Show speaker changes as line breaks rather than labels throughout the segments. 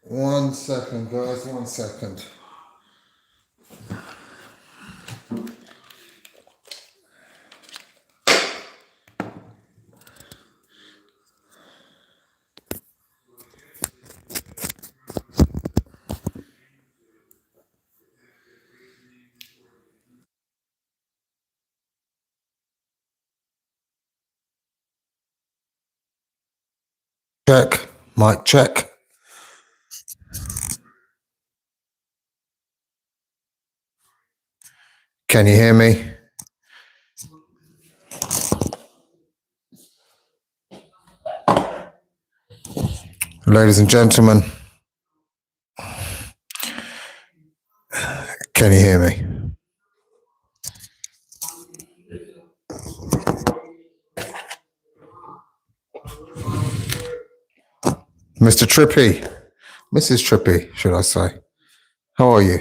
1 second, guys, 1 second. Check, mic check. Can you hear me? Ladies and gentlemen, can you hear me? Mr. Trippy, Mrs. Trippy, should I say? How are you?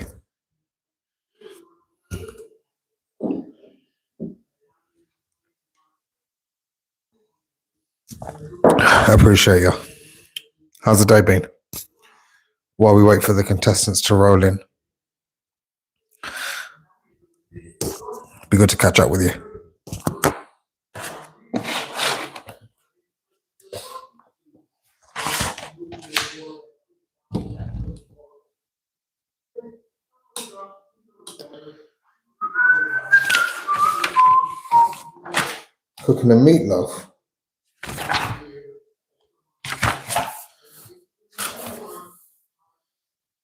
I appreciate you. How's the day been? While we wait for the contestants to roll in, be good to catch up with you. Cooking a meatloaf.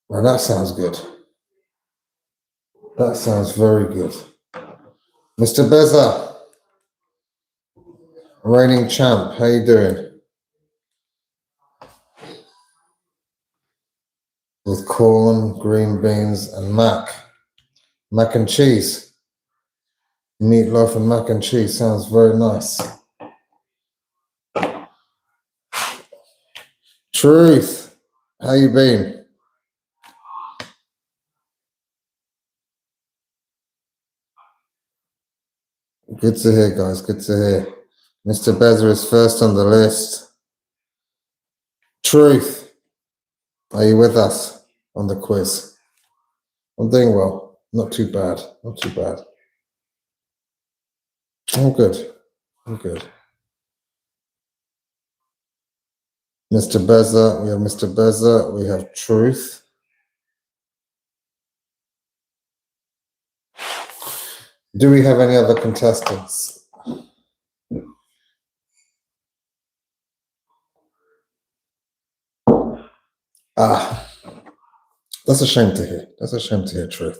Well, that sounds good. That sounds very good. Mr. Beza, reigning champ, how you doing? With corn, green beans, and mac and cheese. Meatloaf and mac and cheese sounds very nice. Truth, how you been? Good to hear, guys. Good to hear. Mr. Beza is first on the list. Truth, are you with us on the quiz? I'm doing well. Not too bad. Not too bad. I'm good. I'm good. Mr. Beza, we have Mr. Beza, we have Truth. Do we have any other contestants? That's a shame to hear. That's a shame to hear, Truth.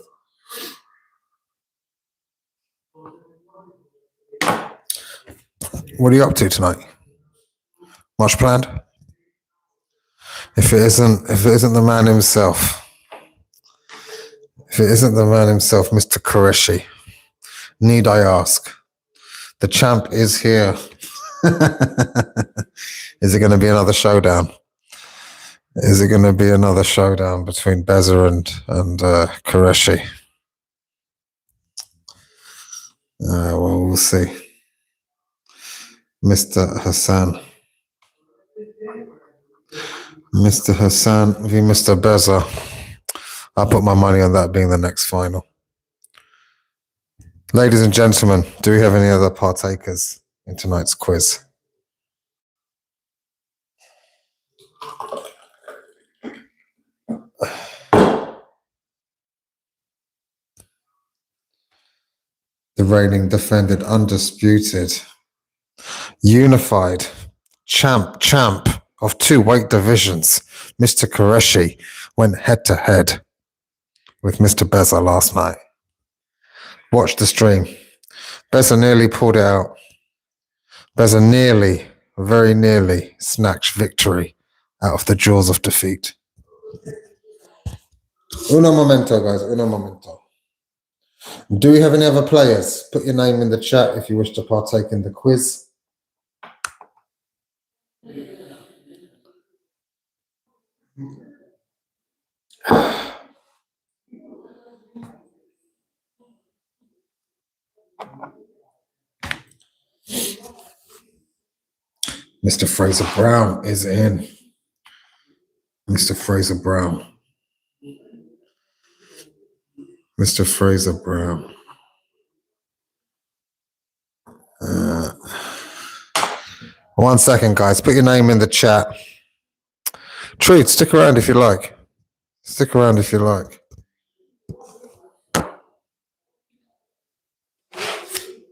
What are you up to tonight? Much planned? If it isn't the man himself, Mr. Qureshi, need I ask? The champ is here. Is it going to be another showdown? Is it going to be another showdown between Beza and Qureshi? Well, we'll see. Mr. Hassan. Mr. Hassan v. Mr. Beza. I'll put my money on that being the next final. Ladies and gentlemen, do we have any other partakers in tonight's quiz? The reigning, defended, undisputed, unified champ of 2 weight divisions, Mr. Qureshi, went head to head with Mr. Beza last night. Watch the stream. Beza nearly pulled it out. Beza very nearly snatched victory out of the jaws of defeat. Uno momento, guys, uno momento. Do we have any other players? Put your name in the chat if you wish to partake in the quiz. Mr. Fraser Brown is in. Mr. Fraser Brown. Mr. Fraser Brown. Uh, 1 second, guys. Put your name in the chat. Truth, stick around if you like. Stick around if you like.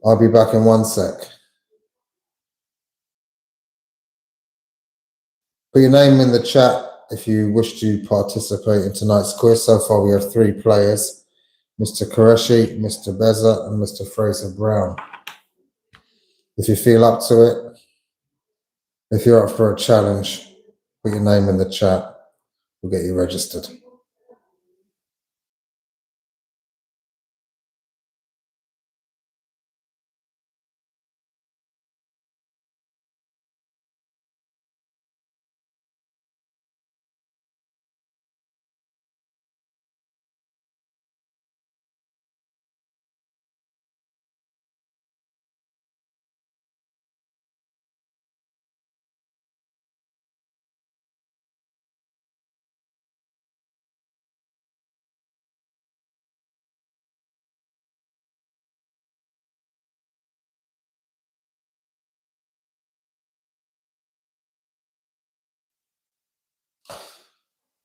I'll be back in 1 sec. Put your name in the chat if you wish to participate in tonight's quiz. So far, we have 3 players, Mr. Qureshi, Mr. Beza, and Mr. Fraser Brown. If you feel up to it, if you're up for a challenge, put your name in the chat. We'll get you registered.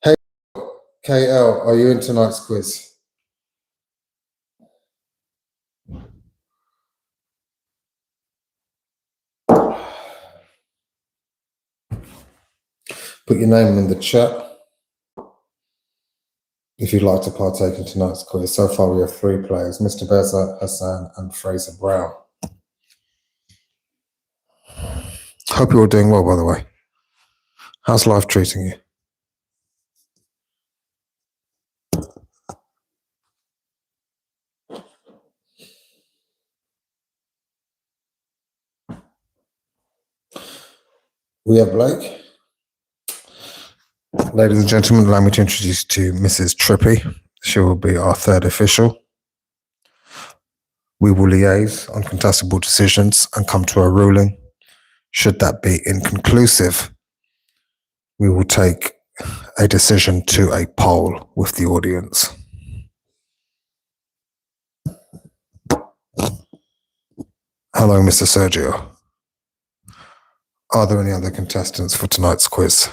Hey, KL, are you in tonight's quiz? Put your name in the chat if you'd like to partake in tonight's quiz. So far, we have 3 players, Mr. Beza, Hassan, and Fraser Brown. Hope you're all doing well, by the way. How's life treating you? We have Blake. Ladies and gentlemen, allow me to introduce you to Mrs. Trippy. She will be our 3rd official. We will liaise on contestable decisions and come to a ruling. Should that be inconclusive, we will take a decision to a poll with the audience. Hello, Mr. Sergio. Are there any other contestants for tonight's quiz?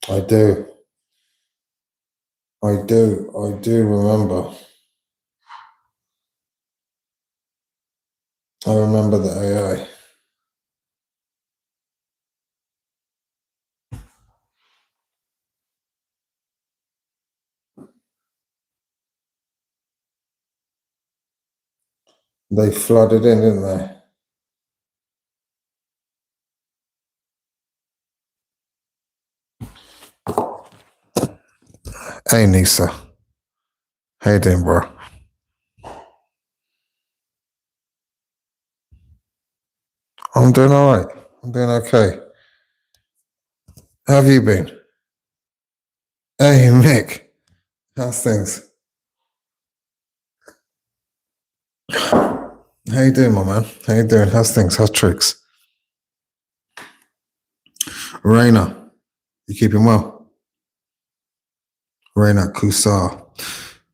I do remember. I remember the AI. They flooded in, didn't they? Hey, Nisa. How you doing, bro? I'm doing all right. I'm doing okay. How have you been? Hey, Mick. How's things? How you doing, my man? How you doing? How's things? How's tricks? Raina, you keeping well? Raina Kusar.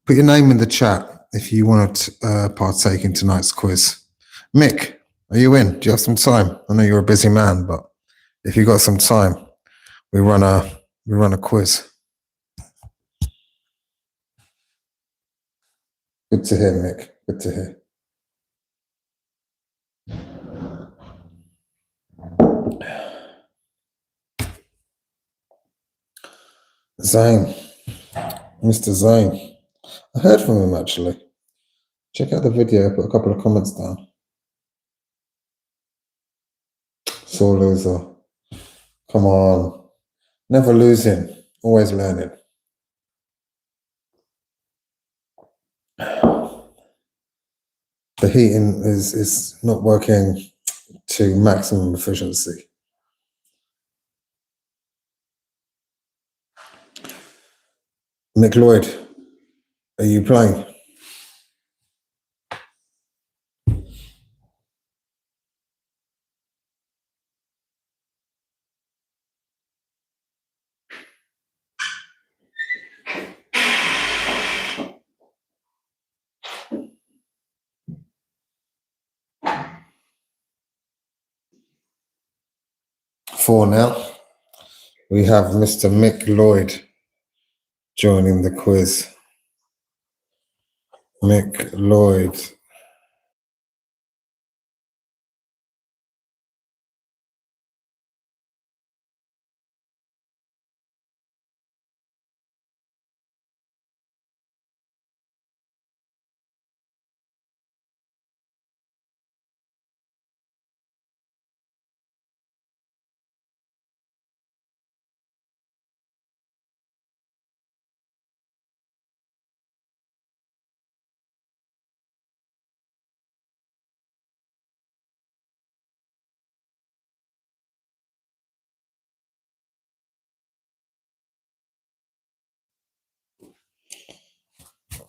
Put your name in the chat if you want to partake in tonight's quiz. Mick, are you in? Do you have some time? I know you're a busy man, but if you got some time, we run a quiz. Good to hear, Mick. Good to hear. Zane, Mr. Zane. I heard from him actually. Check out the video, put a couple of comments down. Sore loser. Come on. Never losing, always learning. The heating is not working to maximum efficiency. Mick Lloyd, are you playing? Four now. We have Mr. Mick Lloyd joining the quiz. Mick Lloyd.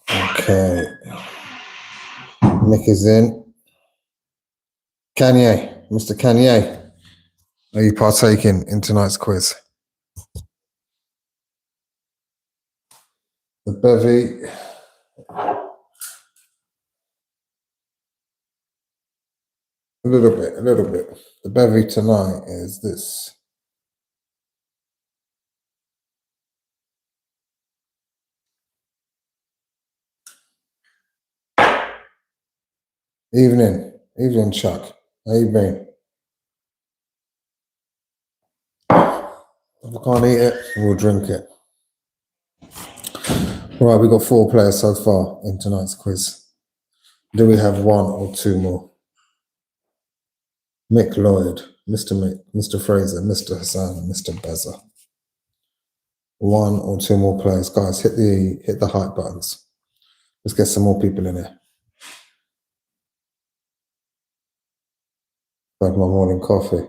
Okay. Mick is in. Kanye, Mr. Kanye, are you partaking in tonight's quiz? The bevy. A little bit. The bevy tonight is this. Evening, Chuck. How you been? If I can't eat it, we'll drink it. Right, we've got 4 players so far in tonight's quiz. Do we have 1 or 2 more? Mick Lloyd, Mr. Mick, Mr. Fraser, Mr. Hassan, Mr. Beza. 1 or 2 more players. Guys, hit the hype buttons. Let's get some more people in here. Had my morning coffee.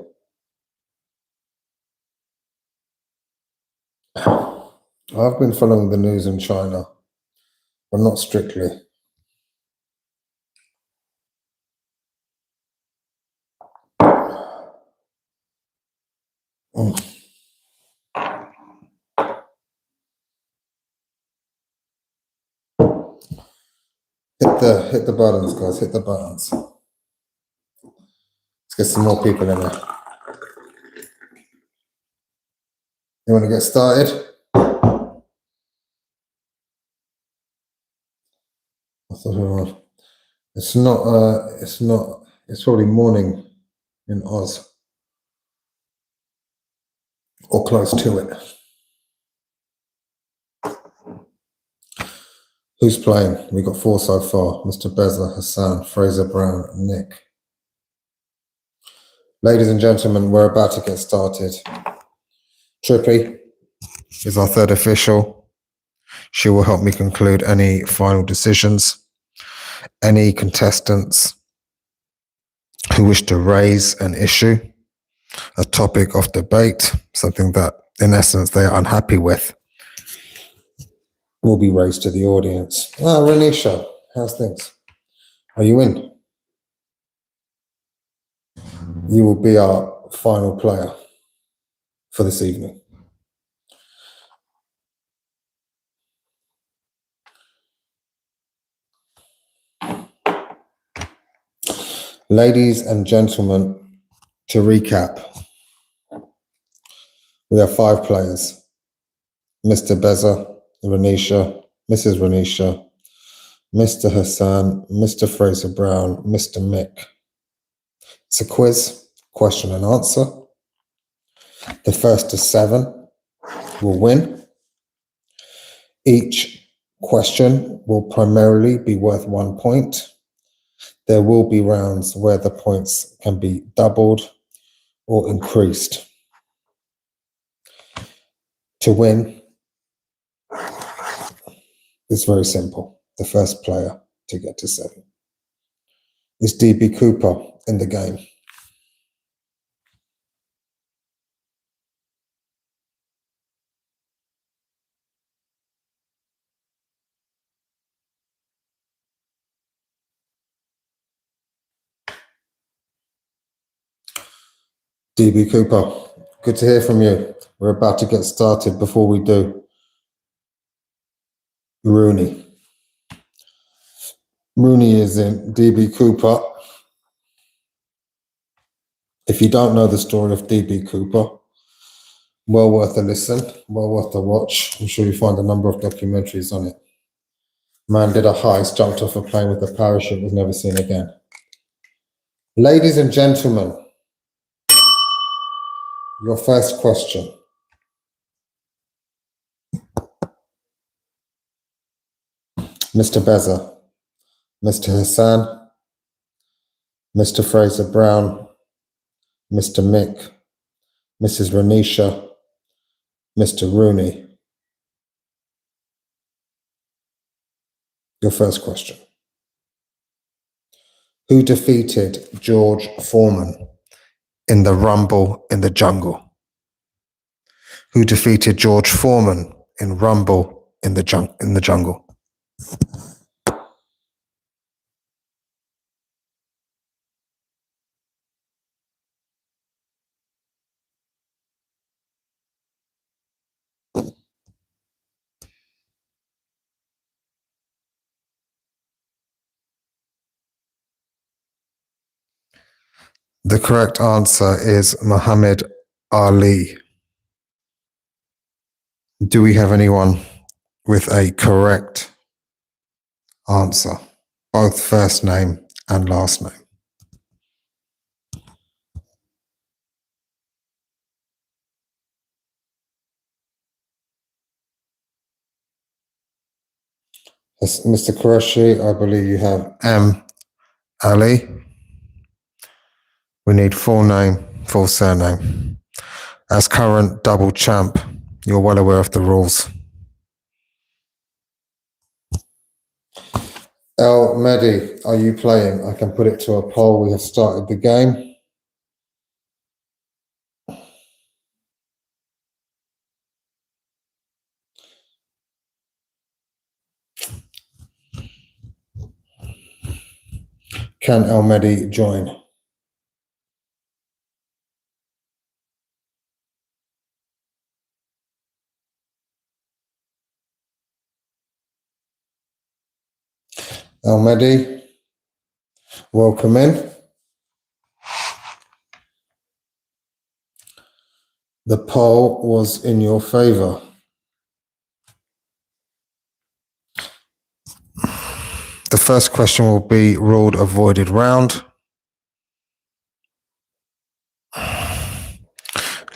I've been following the news in China, but not strictly. Hit the buttons, guys. Hit the buttons. Let's get some more people in there. You want to get started? I thought it's not. It's probably morning in Oz or close to it. Who's playing? We got 4 so far. Mr. Beza, Hassan, Fraser Brown, and Nick. Ladies and gentlemen, we're about to get started. Trippy is our 3rd official. She will help me conclude any final decisions. Any contestants who wish to raise an issue, a topic of debate, something that in essence they are unhappy with, will be raised to the audience. Renisha, how's things? Are you in? You will be our final player for this evening. Ladies and gentlemen, to recap, we have 5 players. Mr. Beza, Renisha, Mrs. Renisha, Mr. Hassan, Mr. Fraser Brown, Mr. Mick. It's a quiz, question and answer. The first to 7 will win. Each question will primarily be worth 1 point. There will be rounds where the points can be doubled or increased. To win, it's very simple. The first player to get to 7 is DB Cooper in the game. DB Cooper, good to hear from you. We're about to get started. Before we do, Rooney. Rooney is in DB Cooper. If you don't know the story of DB Cooper, well worth a listen, well worth a watch. I'm sure you find a number of documentaries on it. Man did a heist, jumped off a plane with a parachute, was never seen again. Ladies and gentlemen, your first question. Mr. Beza, Mr. Hassan, Mr. Fraser Brown, Mr. Mick, Mrs. Renisha, Mr. Rooney. Your first question. Who defeated George Foreman in the Rumble in the Jungle? Who defeated George Foreman in Rumble in the Jungle? The correct answer is Muhammad Ali. Do we have anyone with a correct answer? Both first name and last name. Mr. Qureshi, I believe you have M. Ali. We need full name, full surname. As current double champ, you're well aware of the rules. El Mehdi, are you playing? I can put it to a poll. We have started the game. Can El Mehdi join? El Mehdi, welcome in. The poll was in your favor. The first question will be ruled avoided round.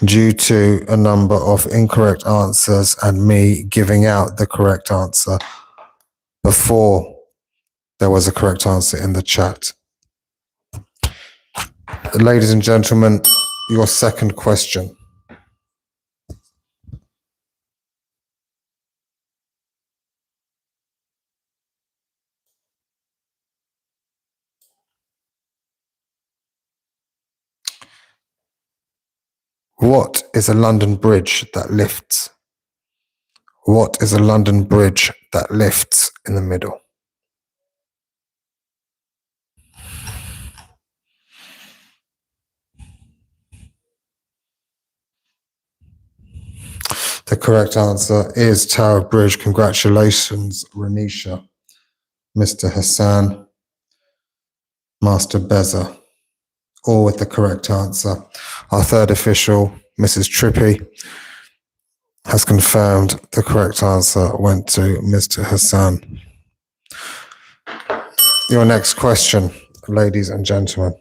Due to a number of incorrect answers and me giving out the correct answer before there was a correct answer in the chat. Ladies and gentlemen, your second question. What is a London bridge that lifts? What is a London bridge that lifts in the middle? The correct answer is Tower Bridge. Congratulations, Renisha, Mr. Hassan, Master Beza, all with the correct answer. Our third official, Mrs. Trippy, has confirmed the correct answer went to Mr. Hassan. Your next question, ladies and gentlemen.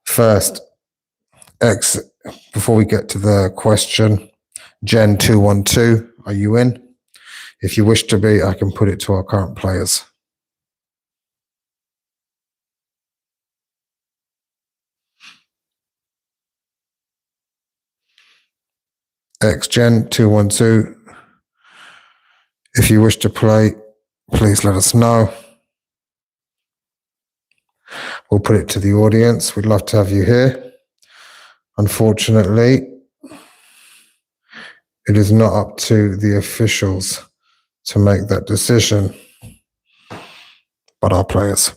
First, before we get to the question, Gen 212, are you in? If you wish to be, I can put it to our current players. Gen 212, if you wish to play, please let us know. We'll put it to the audience. We'd love to have you here. Unfortunately, it is not up to the officials to make that decision, but our players.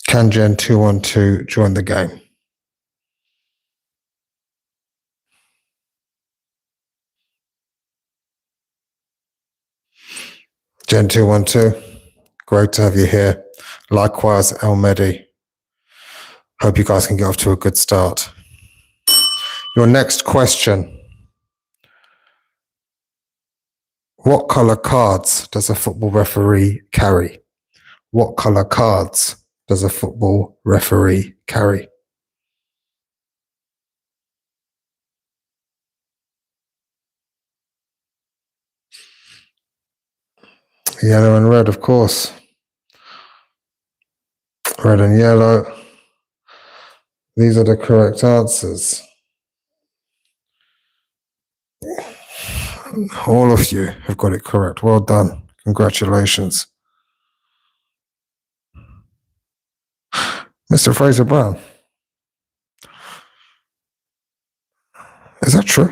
Can Gen 212 join the game? Gen 212, great to have you here. Likewise, El Mehdi. Hope you guys can get off to a good start. Your next question. What colour cards does a football referee carry? What colour cards does a football referee carry? Yellow and red, of course. Red and yellow. These are the correct answers. All of you have got it correct. Well done. Congratulations. Mr. Fraser Brown. Is that true?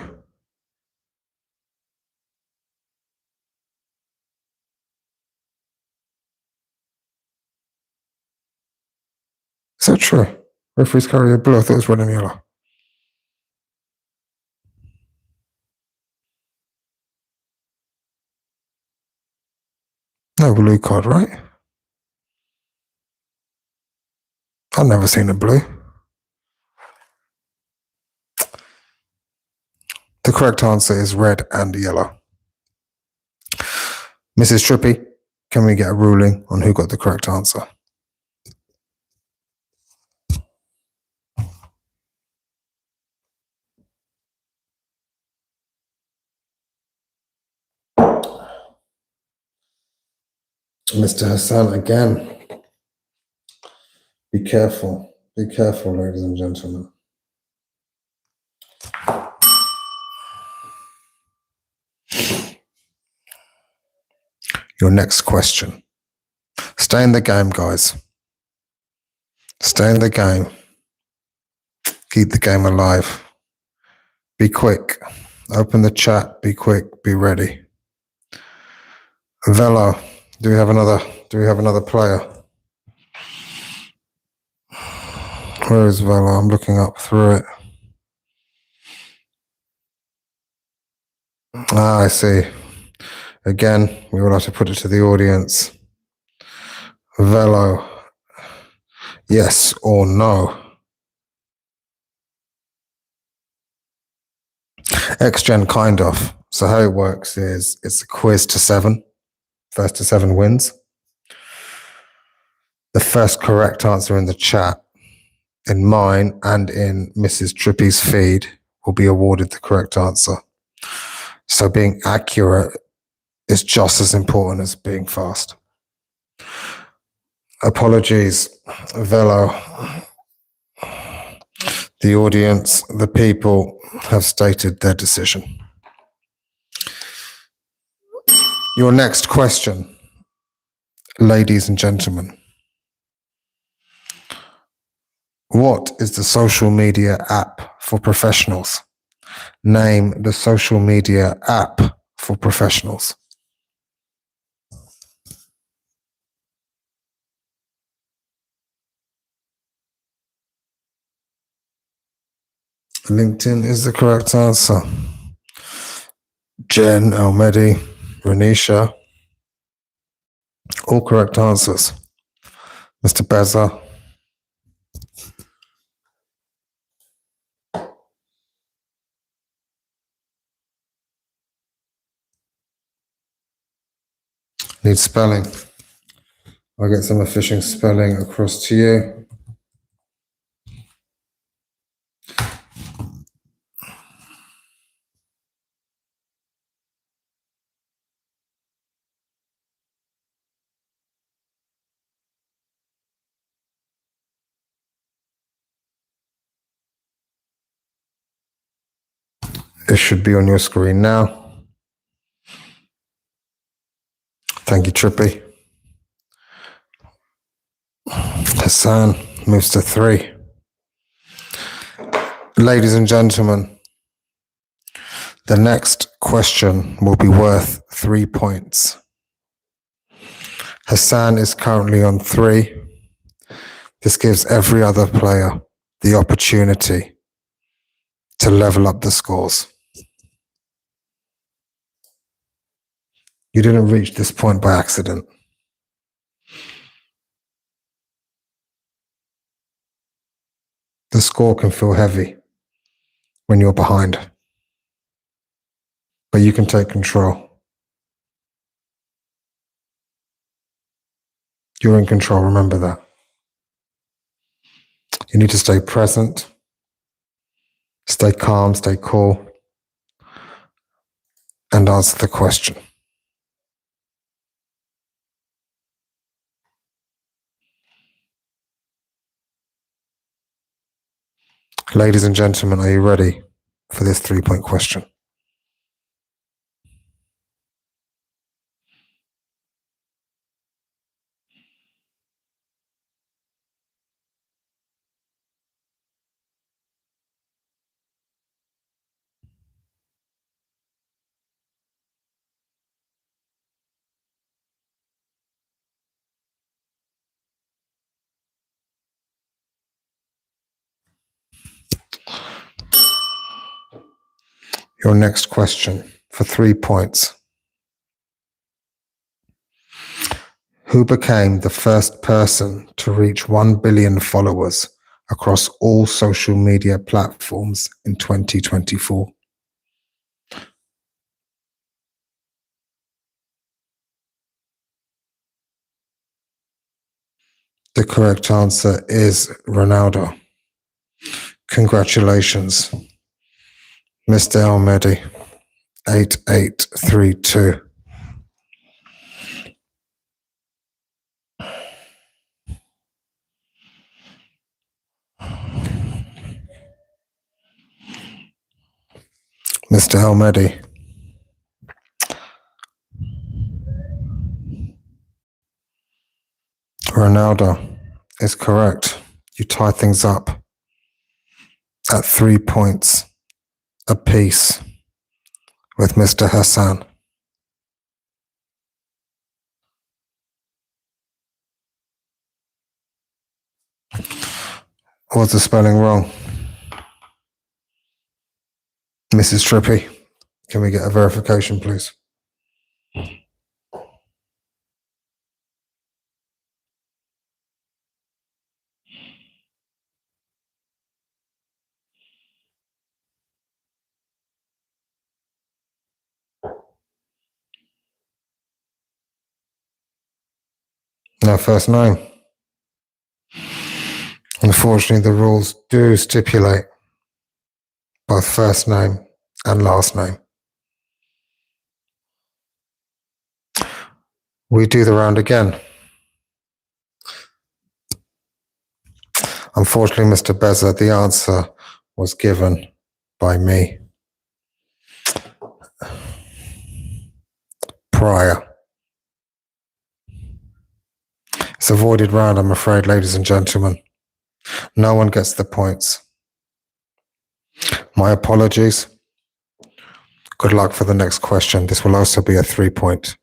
Is that true? Referees carry a blue. I thought it was red and yellow. No blue card, right? I've never seen a blue. The correct answer is red and yellow. Mrs. Trippy, can we get a ruling on who got the correct answer? Mr. Hassan again. Be careful, ladies and gentlemen. Your next question. Stay in the game, guys. Stay in the game. Keep the game alive. Be quick. Open the chat. Be quick. Be ready. Velo, do we have another player? Where is Velo? I'm looking up through it. Ah, I see. Again, we will have to put it to the audience. Velo, yes or no? X-Gen kind of. So how it works is it's a quiz to 7. First to 7 wins. The first correct answer in the chat, in mine and in Mrs. Trippy's feed, will be awarded the correct answer. So being accurate is just as important as being fast. Apologies, Velo. The audience, the people have stated their decision. Your next question, ladies and gentlemen. What is the social media app for professionals? Name the social media app for professionals. LinkedIn is the correct answer. Jen, El Mehdi, Renisha, all correct answers. Mr. Beza. Need spelling. I'll get some efficient spelling across to you. It should be on your screen now. Thank you, Trippy. Hassan moves to 3. Ladies and gentlemen, the next question will be worth 3 points. Hassan is currently on 3. This gives every other player the opportunity to level up the scores. You didn't reach this point by accident. The score can feel heavy when you're behind, but you can take control. You're in control, remember that. You need to stay present, stay calm, stay cool, and answer the question. Ladies and gentlemen, are you ready for this 3-point question? Your next question for 3 points. Who became the first person to reach 1 billion followers across all social media platforms in 2024? The correct answer is Ronaldo. Congratulations, Mr. Almedi, 8832. Mr. Almedi, Ronaldo is correct. You tie things up at 3 points apiece with Mr. Hassan. Was the spelling wrong? Mrs. Trippy, can we get a verification, please? No first name. Unfortunately, the rules do stipulate both first name and last name. We do the round again. Unfortunately, Mr. Beza, the answer was given by me prior. It's a voided round, I'm afraid, ladies and gentlemen. No one gets the points. My apologies. Good luck for the next question. This will also be a 3-point.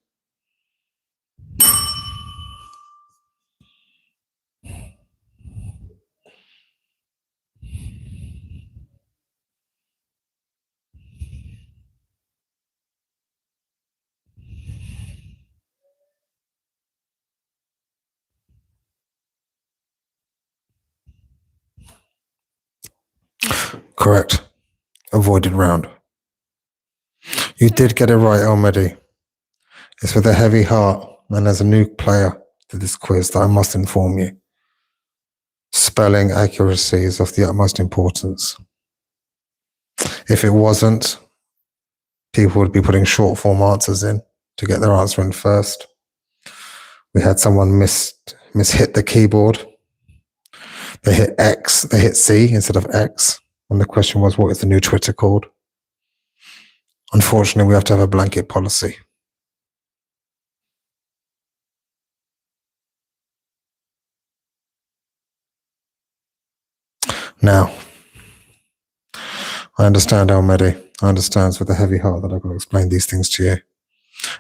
Correct. Avoided round. You did get it right, Almedi. It's with a heavy heart, and as a new player to this quiz that I must inform you, spelling accuracy is of the utmost importance. If it wasn't, people would be putting short form answers in to get their answer in first. We had someone mishit the keyboard. They hit X, they hit C instead of X. And the question was, what is the new Twitter called? Unfortunately, we have to have a blanket policy. Now, I understand, Almedi. I understand it's with a heavy heart that I've got to explain these things to you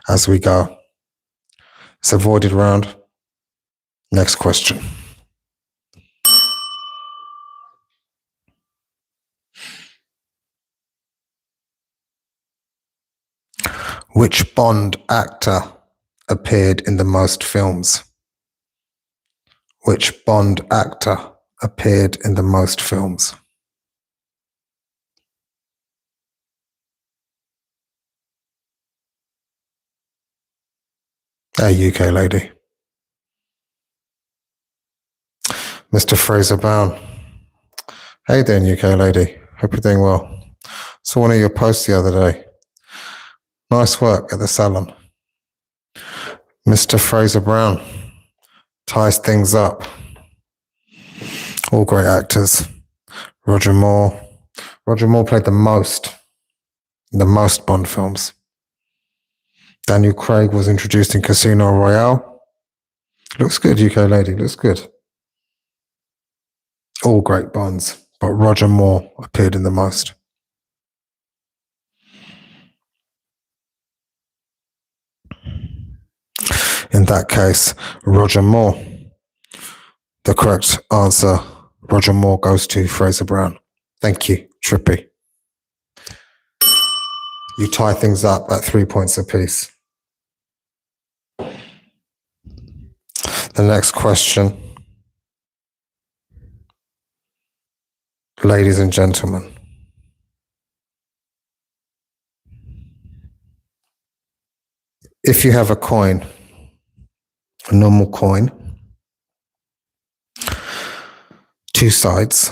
as we go. It's a voided round. Next question. Which Bond actor appeared in the most films? Which Bond actor appeared in the most films? A UK lady. Mr. Fraser Brown. Hey there, UK lady. Hope you're doing well. Saw one of your posts the other day. Nice work at the salon. Mr. Fraser Brown ties things up. All great actors. Roger Moore. Roger Moore played the most Bond films. Daniel Craig was introduced in Casino Royale. Looks good, UK lady, looks good. All great Bonds, but Roger Moore appeared in the most. In that case, Roger Moore. The correct answer, Roger Moore, goes to Fraser Brown. Thank you, Trippy. You tie things up at 3 points apiece. The next question, ladies and gentlemen. If you have a coin, a normal coin, two sides,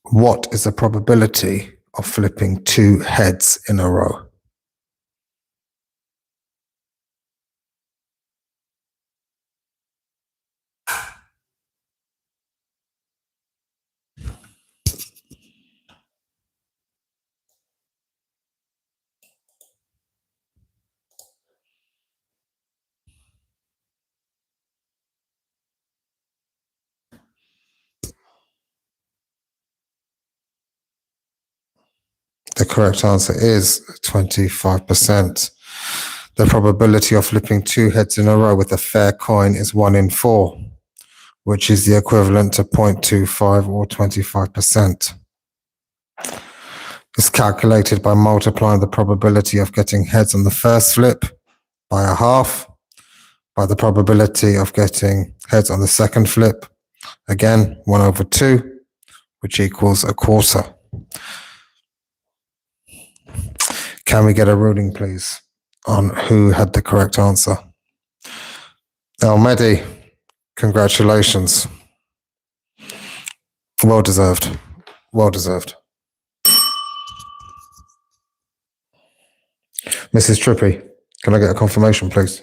what is the probability of flipping two heads in a row? The correct answer is 25%. The probability of flipping two heads in a row with a fair coin is 1 in 4, which is the equivalent to 0.25 or 25%. It's calculated by multiplying the probability of getting heads on the first flip by a half, by the probability of getting heads on the second flip, again, 1/2, which equals a quarter. Can we get a ruling, please, on who had the correct answer? Al Mehdi, congratulations. Well deserved. Well deserved. Mrs. Trippy, can I get a confirmation, please?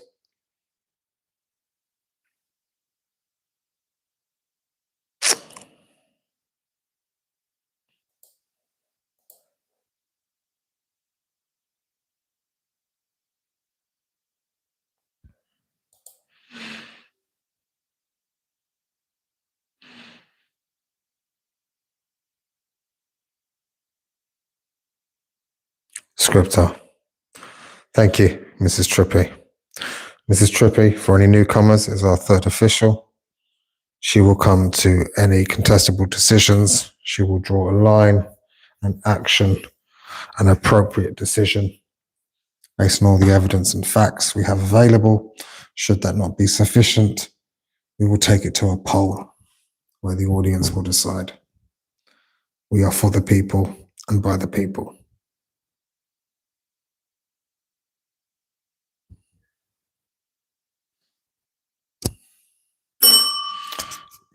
Scripter. Thank you, Mrs. Trippy. Mrs. Trippy, for any newcomers, is our third official. She will come to any contestable decisions. She will draw a line, an action, an appropriate decision based on all the evidence and facts we have available. Should that not be sufficient, we will take it to a poll where the audience will decide. We are for the people and by the people.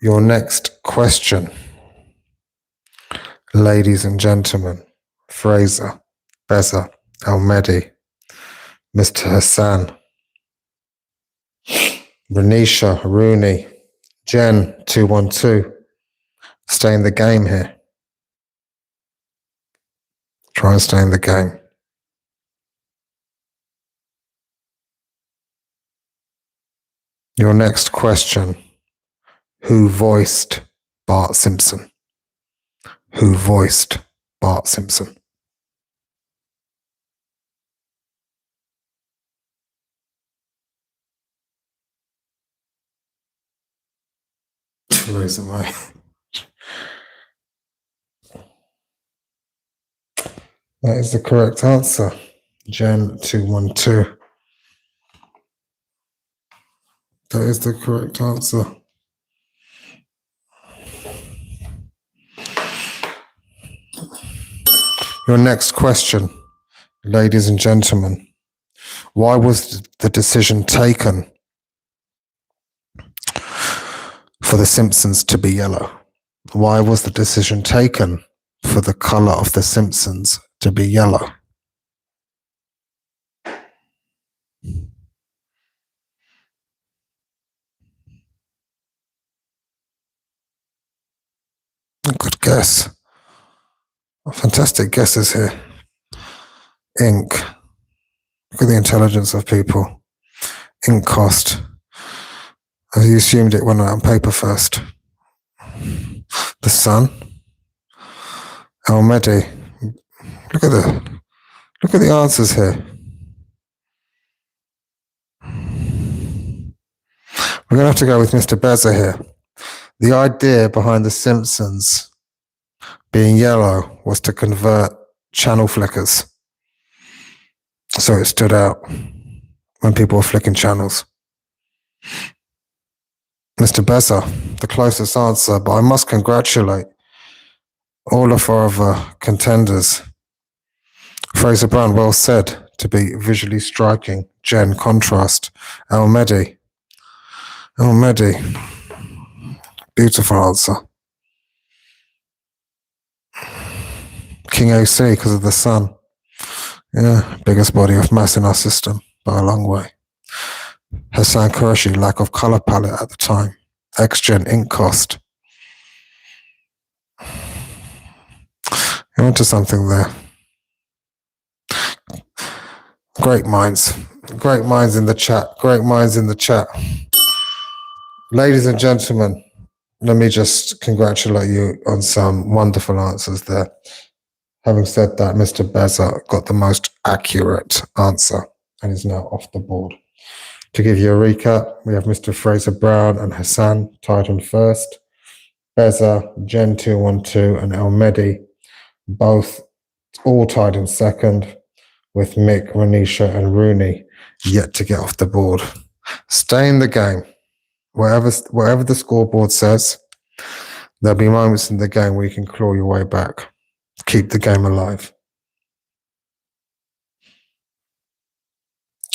Your next question, ladies and gentlemen, Fraser, Beza, Al Mehdi, Mr. Hassan, Renisha, Rooney, Jen, 212. Stay in the game here. Try and stay in the game. Your next question, who voiced Bart Simpson? Who voiced Bart Simpson? Theresa May. That is the correct answer. Jen 212. That is the correct answer. Your next question, ladies and gentlemen. Why was the decision taken for The Simpsons to be yellow? Why was the decision taken for the color of The Simpsons to be yellow? Good guess. Fantastic guesses here. Ink. Look at the intelligence of people. Ink cost. As you assumed it went out on paper first. The sun. Almedi. Look at the answers here. We're gonna have to go with Mr. Beza here. The idea behind The Simpsons being yellow was to convert channel flickers. So it stood out when people were flicking channels. Mr. Beza, the closest answer, but I must congratulate all of our other contenders. Fraser Brown, well said, to be visually striking. Jen, contrast. Almedi, beautiful answer. King AC, because of the sun. Yeah, biggest body of mass in our system by a long way. Hassan Qureshi, lack of color palette at the time. X-Gen ink cost. You're onto something there. Great minds in the chat. Ladies and gentlemen, let me just congratulate you on some wonderful answers there. Having said that, Mr. Beza got the most accurate answer and is now off the board. To give you a recap, we have Mr. Fraser Brown and Hassan tied on first. Beza, Jen 212 and Almedi both all tied in second, with Mick, Renisha and Rooney yet to get off the board. Stay in the game. Whatever the scoreboard says, there'll be moments in the game where you can claw your way back. Keep the game alive.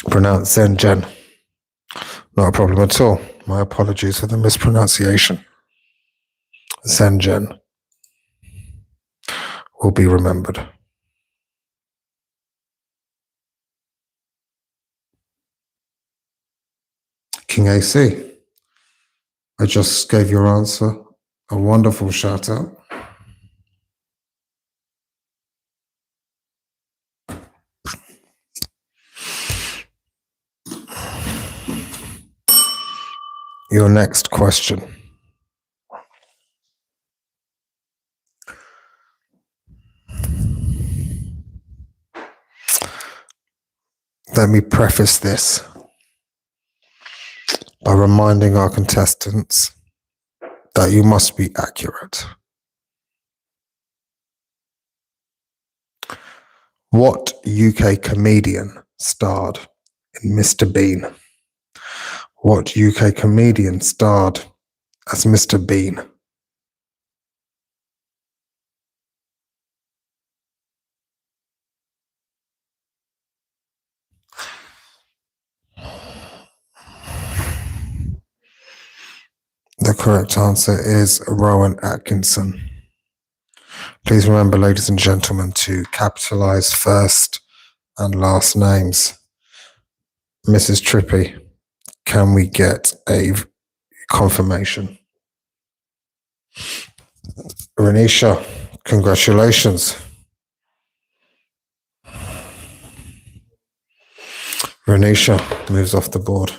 Pronounce Zen Jen. Not a problem at all. My apologies for the mispronunciation. Zen Jen will be remembered. King AC, I just gave your answer a wonderful shout out. Your next question. Let me preface this by reminding our contestants that you must be accurate. What UK comedian starred in Mr. Bean? What UK comedian starred as Mr. Bean? The correct answer is Rowan Atkinson. Please remember, ladies and gentlemen, to capitalize first and last names. Mrs. Trippy, can we get a confirmation? Renisha, congratulations. Renisha moves off the board.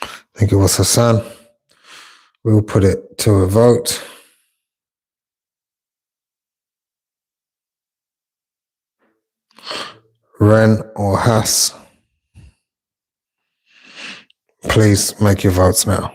I think it was Hassan. We'll put it to a vote. Ren or Haas? Please make your votes now.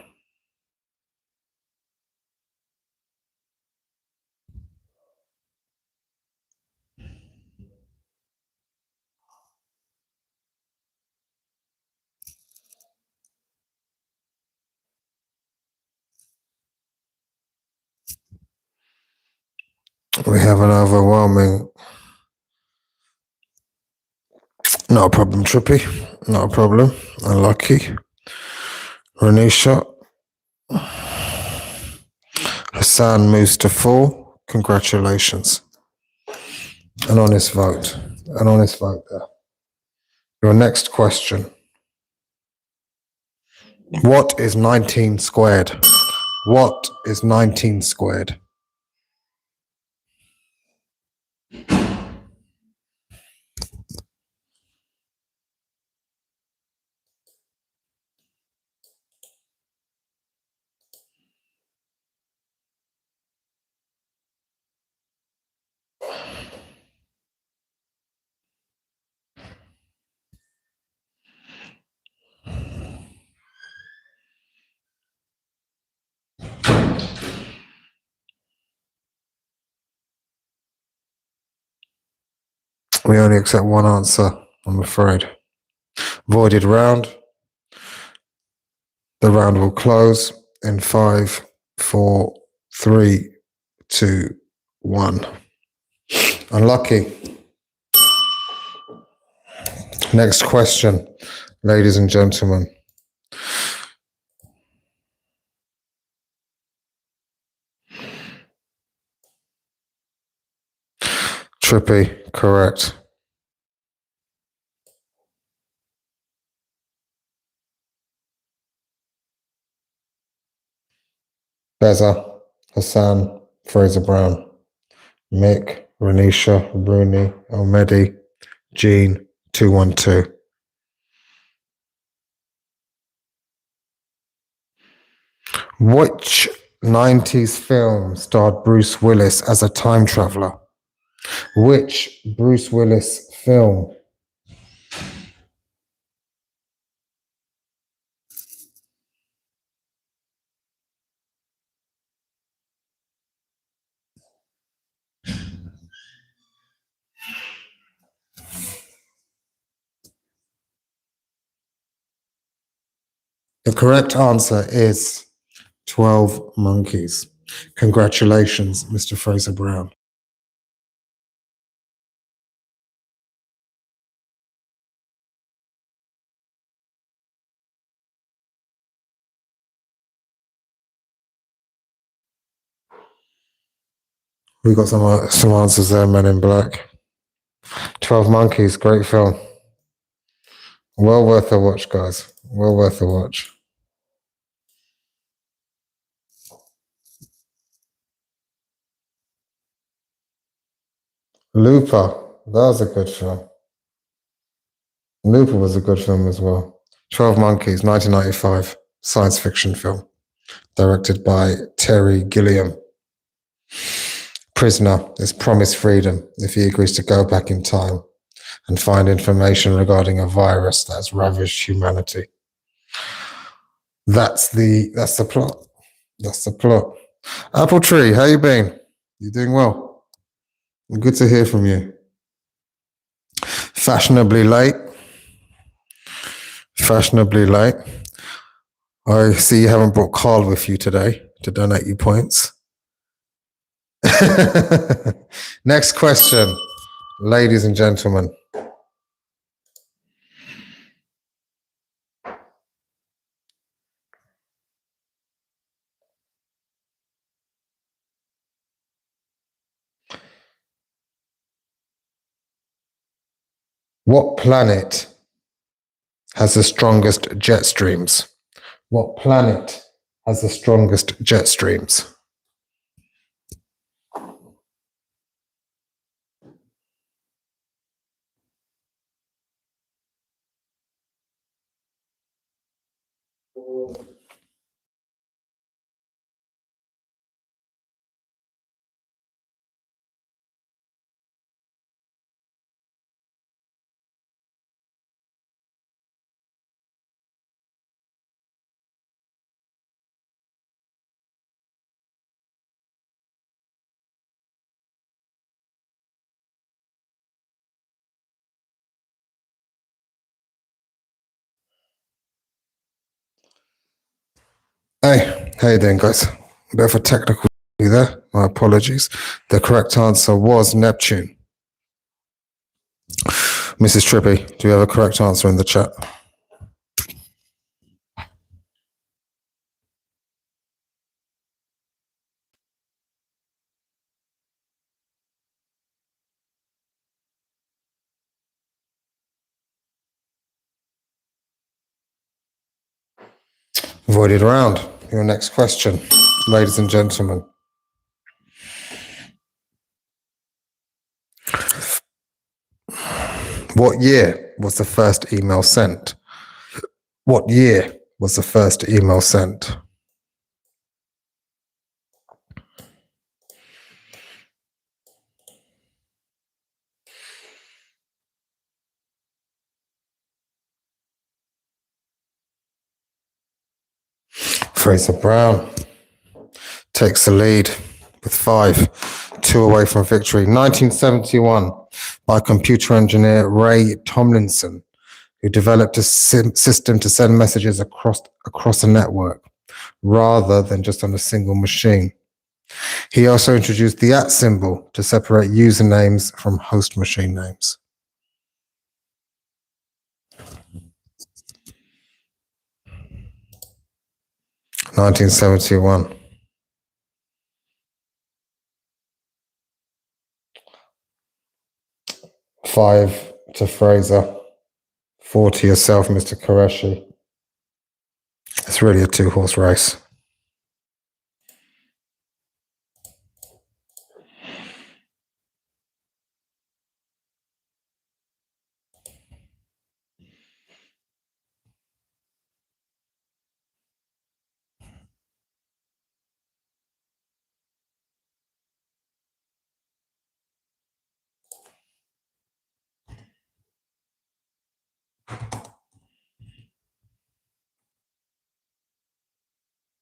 We have an overwhelming. Not a problem, Trippy. Not a problem. Unlucky. Renisha. Hassan moves to 4. Congratulations. An honest vote. An honest vote there. Your next question. What is 19 squared? What is 19 squared? We only accept one answer, I'm afraid. Voided round. The round will close in 5, 4, 3, 2, 1. Unlucky. Next question, ladies and gentlemen. Trippy, correct. Beza, Hassan, Fraser Brown, Mick, Renisha, Rooney, Almedi, Jean, 212. Which 90s film starred Bruce Willis as a time traveler? Which Bruce Willis film? The correct answer is 12 Monkeys. Congratulations, Mr. Fraser Brown. We got some answers there, Men in Black. 12 Monkeys, great film. Well worth a watch, guys. Well worth a watch. Looper, that was a good film. Looper was a good film as well. 12 Monkeys, 1995, science fiction film, directed by Terry Gilliam. Prisoner is promised freedom if he agrees to go back in time and find information regarding a virus that has ravaged humanity. That's the plot. That's the plot. Apple Tree, how you been? You doing well? Good to hear from you. Fashionably late. Fashionably late. I see you haven't brought Carl with you today to donate you points. Next question, ladies and gentlemen. What planet has the strongest jet streams? What planet has the strongest jet streams? Hey, how you doing, guys? A bit of a technical there. My apologies. The correct answer was Neptune. Mrs. Trippy, do you have a correct answer in the chat? Voided round. Your next question, ladies and gentlemen. What year was the first email sent? What year was the first email sent? Fraser Brown takes the lead with 5, 2 away from victory. 1971 by computer engineer Ray Tomlinson, who developed a system to send messages across a network rather than just on a single machine. He also introduced the @ symbol to separate usernames from host machine names. (1971). Five to Fraser, 4 to yourself, Mr. Qureshi. It's really a 2-horse race.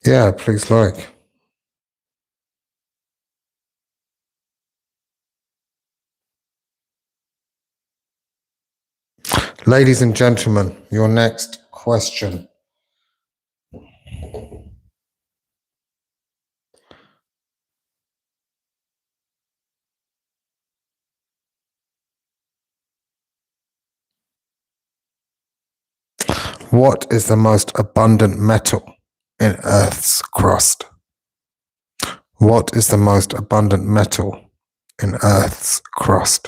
Yeah, please like. Ladies and gentlemen, your next question. What is the most abundant metal in Earth's crust? What is the most abundant metal in Earth's crust?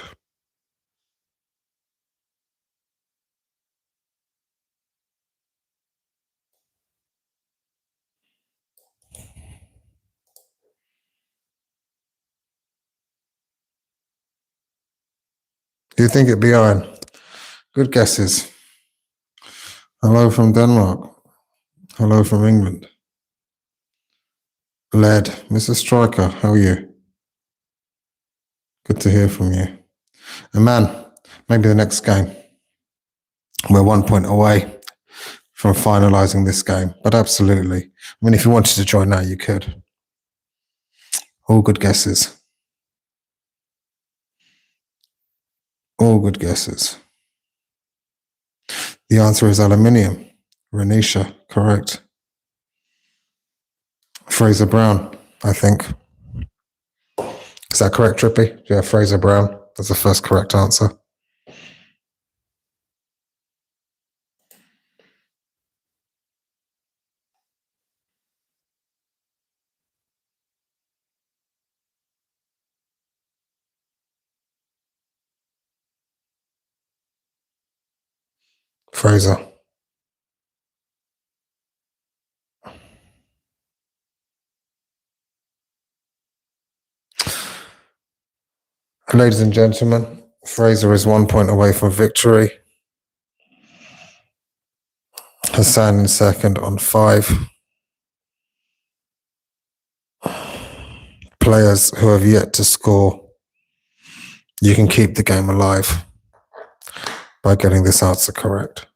Do you think it'd be iron? Good guesses. Hello from Denmark. Hello from England. Lead. Mrs. Striker, how are you? Good to hear from you. And man, maybe the next game. We're 1 point away from finalizing this game, but absolutely. I mean, if you wanted to join now, you could. All good guesses. All good guesses. The answer is aluminium. Renisha, correct. Fraser Brown, I think. Is that correct, Trippy? Yeah, Fraser Brown. That's the first correct answer. Fraser. Ladies and gentlemen, Fraser is 1 point away from victory. Hassan in second on 5. Players who have yet to score, you can keep the game alive by getting this answer correct.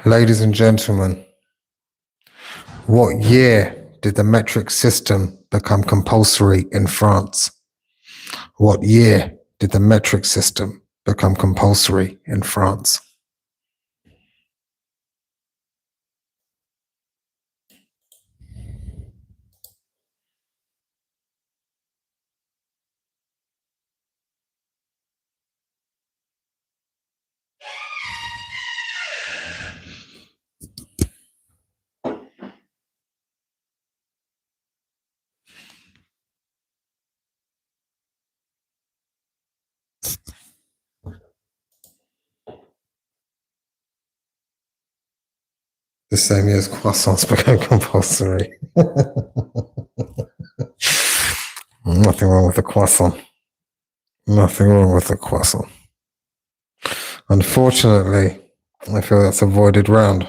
Ladies and gentlemen, what year did the metric system become compulsory in France? What year did the metric system become compulsory in France? The same year as croissants became compulsory. Nothing wrong with the croissant. Nothing wrong with the croissant. Unfortunately, I feel that's a voided round.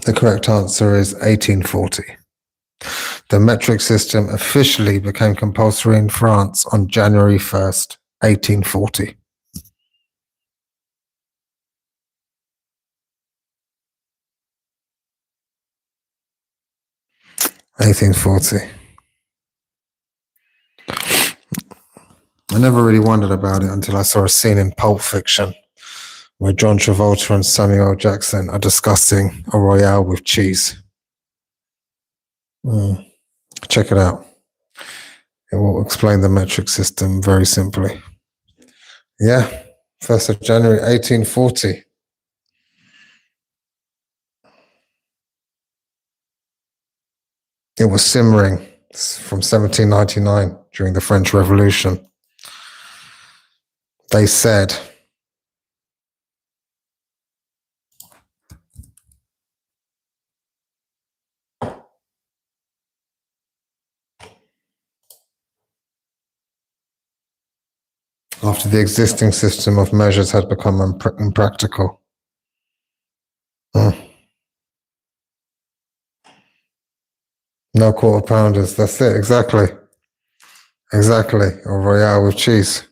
The correct answer is 1840. The metric system officially became compulsory in France on January 1st, 1840. I never really wondered about it until I saw a scene in Pulp Fiction where John Travolta and Samuel L. Jackson are discussing a Royale with cheese. Check it out. It will explain the metric system very simply. Yeah, 1st of January, 1840. It was simmering from 1799 during the French Revolution. They said, after the existing system of measures had become impractical. No quarter pounders. That's it. Exactly. Exactly. Or Royale with cheese.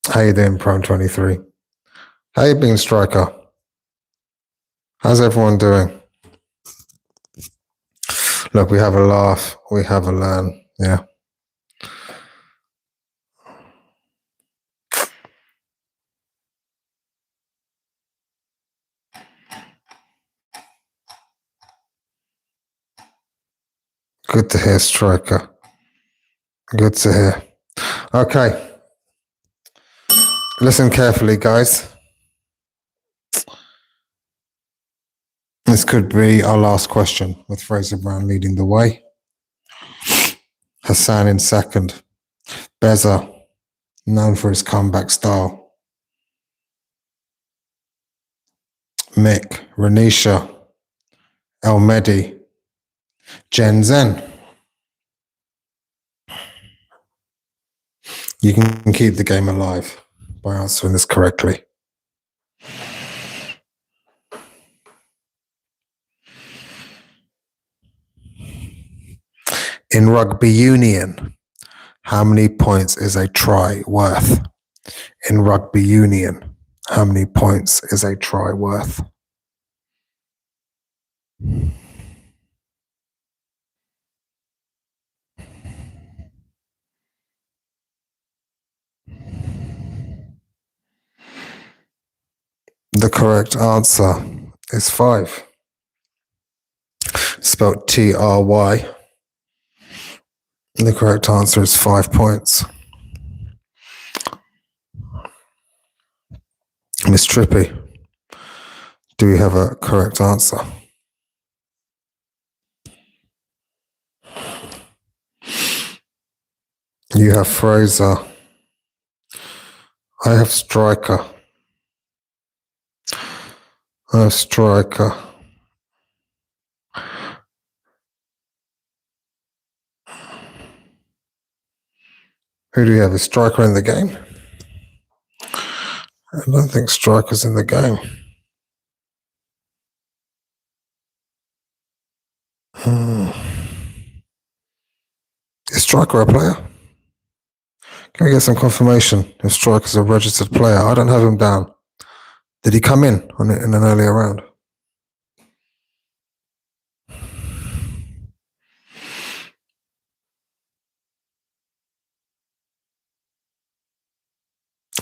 How you doing, Prime 23? How you been, Striker? How's everyone doing? Look, we have a laugh. We have a learn. Yeah. Good to hear, Striker. Good to hear. Okay. Listen carefully, guys. This could be our last question, with Fraser Brown leading the way. Hassan in second. Beza, known for his comeback style. Mick, Renisha, El Mehdi, Jen Zen. You can keep the game alive by answering this correctly. In rugby union, how many points is a try worth? In rugby union, how many points is a try worth? The correct answer is 5. Spelled T-R-Y. The correct answer is 5 points. Miss Trippy, do we have a correct answer? You have Fraser. I have Striker. I have Striker. Who do we have? Is striker in the game? I don't think striker's in the game. Is striker a player? Can we get some confirmation if striker's a registered player? I don't have him down. Did he come in on it in an earlier round?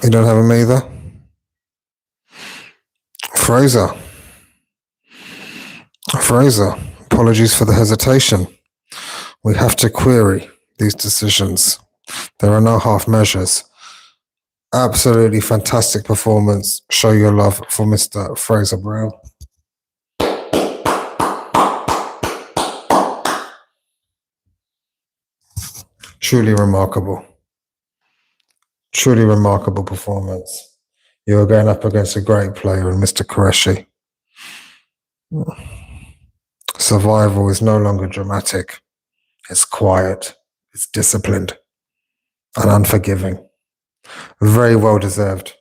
You don't have him either? Fraser, apologies for the hesitation. We have to query these decisions. There are no half measures. Absolutely fantastic performance. Show your love for Mr. Fraser Brown. Truly remarkable. Truly remarkable performance. You are going up against a great player in Mr. Qureshi. Survival is no longer dramatic. It's quiet. It's disciplined and unforgiving. Very well deserved.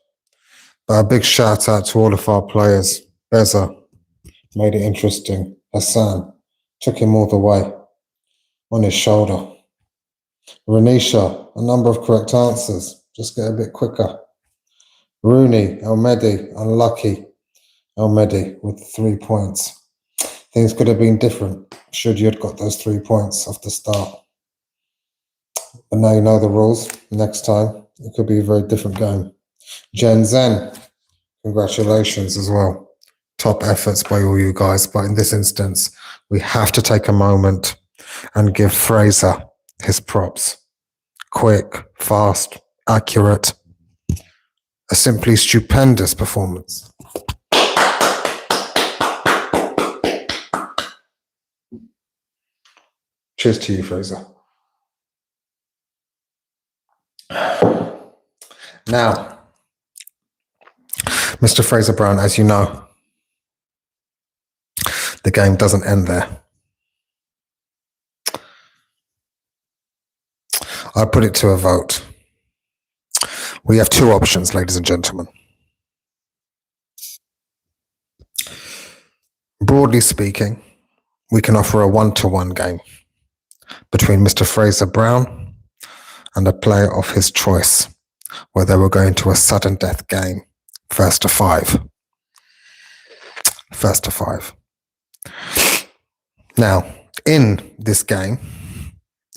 But a big shout out to all of our players. Beza made it interesting. Hassan took him all the way on his shoulder. Renisha, a number of correct answers. Just get a bit quicker. Rooney, El Mehdi, unlucky. El Mehdi with 3 points. Things could have been different should you have got those 3 points off the start. But now you know the rules. Next time, it could be a very different game. Jen Zen, congratulations as well. Top efforts by all you guys. But in this instance, we have to take a moment and give Fraser his props. Quick, fast, accurate. A simply stupendous performance. Cheers to you, Fraser. Now, Mr. Fraser Brown, as you know, the game doesn't end there. I put it to a vote. We have two options, ladies and gentlemen. Broadly speaking, we can offer a 1-to-1 game between Mr. Fraser Brown and a player of his choice, where they were going to a sudden death game, first to five. First to five. Now, in this game,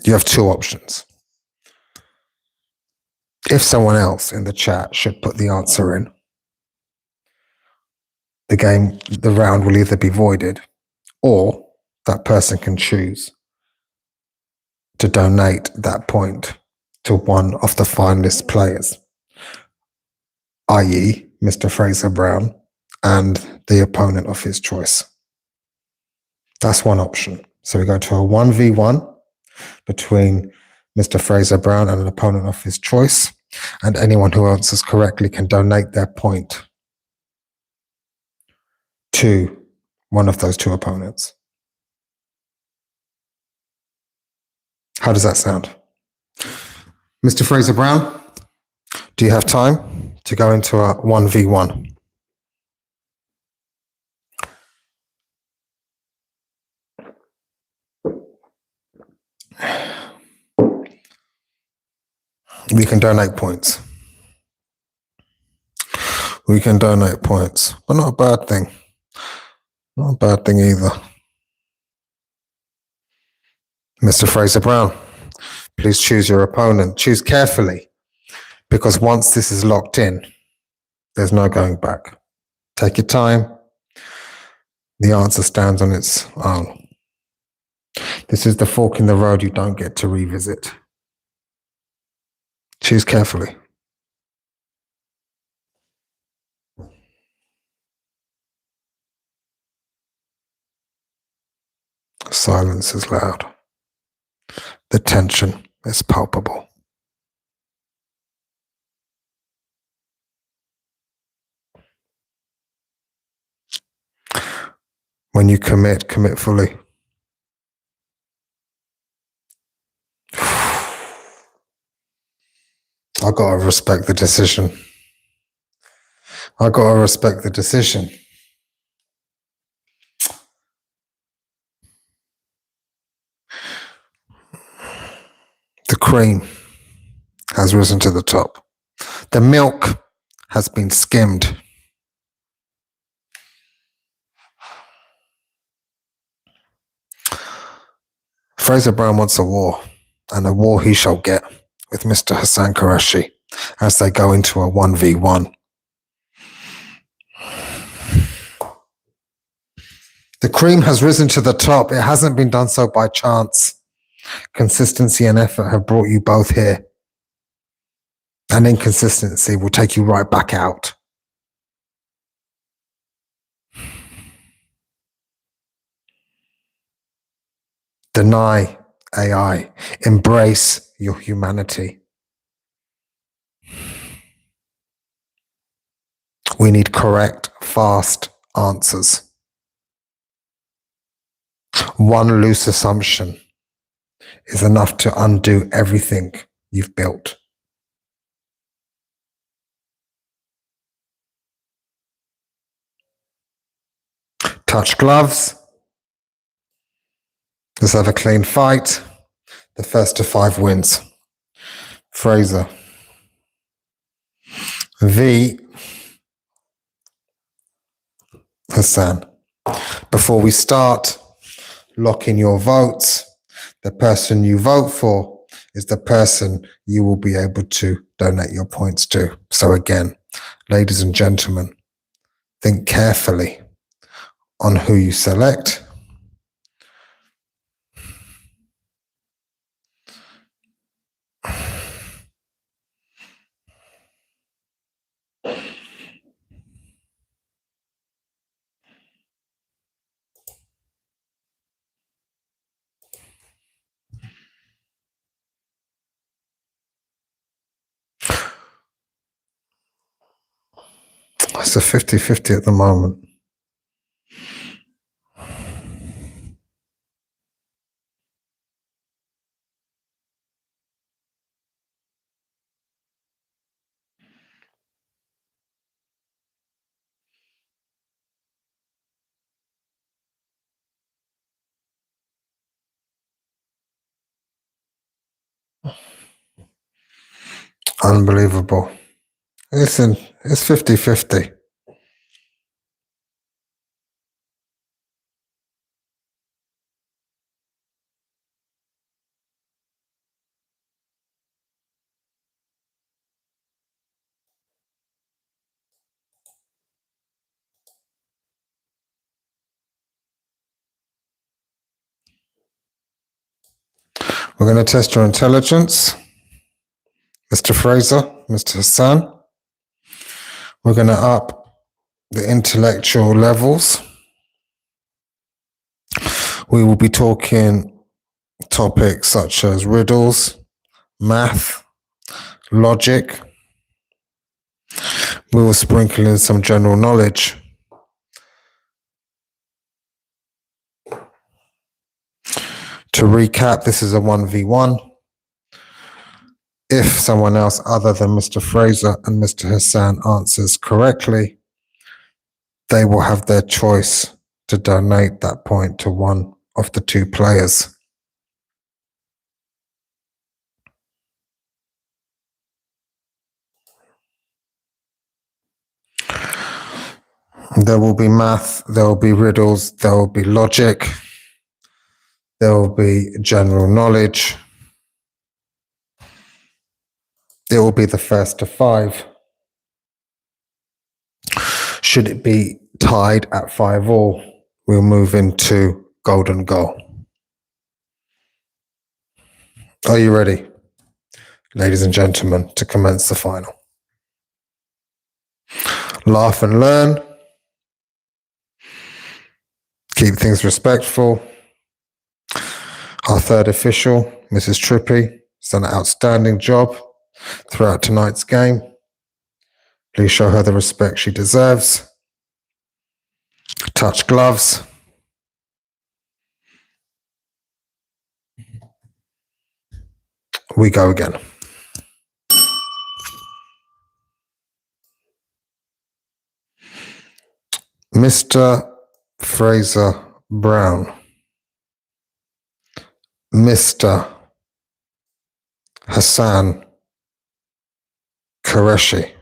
you have two options. If someone else in the chat should put the answer in, the round will either be voided or that person can choose to donate that point to one of the finalist players, i.e. Mr. Fraser Brown and the opponent of his choice. That's one option. So we go to a 1v1 between Mr. Fraser Brown and an opponent of his choice, and anyone who answers correctly can donate their point to one of those two opponents. How does that sound? Mr. Fraser Brown, do you have time to go into a 1v1? We can donate points. We can donate points, but not a bad thing. Not a bad thing either. Mr. Fraser Brown, please choose your opponent. Choose carefully, because once this is locked in, there's no going back. Take your time. The answer stands on its own. This is the fork in the road you don't get to revisit. Choose carefully. Silence is loud. The tension is palpable. When you commit fully. I gotta respect the decision. I gotta respect the decision. The cream has risen to the top. The milk has been skimmed. Fraser Brown wants a war, and a war he shall get with Mr. Hassan Qureshi as they go into a 1v1. The cream has risen to the top. It hasn't been done so by chance. Consistency and effort have brought you both here. And inconsistency will take you right back out. Deny AI. Embrace your humanity. We need correct, fast answers. One loose assumption is enough to undo everything you've built. Touch gloves. Let's have a clean fight. The first to 5 wins. Fraser. V. Hassan. Before we start, lock in your votes. The person you vote for is the person you will be able to donate your points to. So again, ladies and gentlemen, think carefully on who you select. It's a 50-50 at the moment. Unbelievable. Listen, it's 50-50. We're going to test your intelligence, Mr. Fraser, Mr. Hassan. We're going to up the intellectual levels. We will be talking topics such as riddles, math, logic. We will sprinkle in some general knowledge. To recap, this is a 1v1. If someone else other than Mr. Fraser and Mr. Hassan answers correctly, they will have their choice to donate that point to one of the 2 players. There will be math, there will be riddles, there will be logic, there will be general knowledge. It will be the first to 5. Should it be tied at 5-all, we'll move into golden goal. Are you ready, ladies and gentlemen, to commence the final? Laugh and learn. Keep things respectful. Our third official, Mrs. Trippy, has done an outstanding job throughout tonight's game. Please show her the respect she deserves. Touch gloves. We go again. Mr. Fraser Brown, Mr. Hassan Qureshi.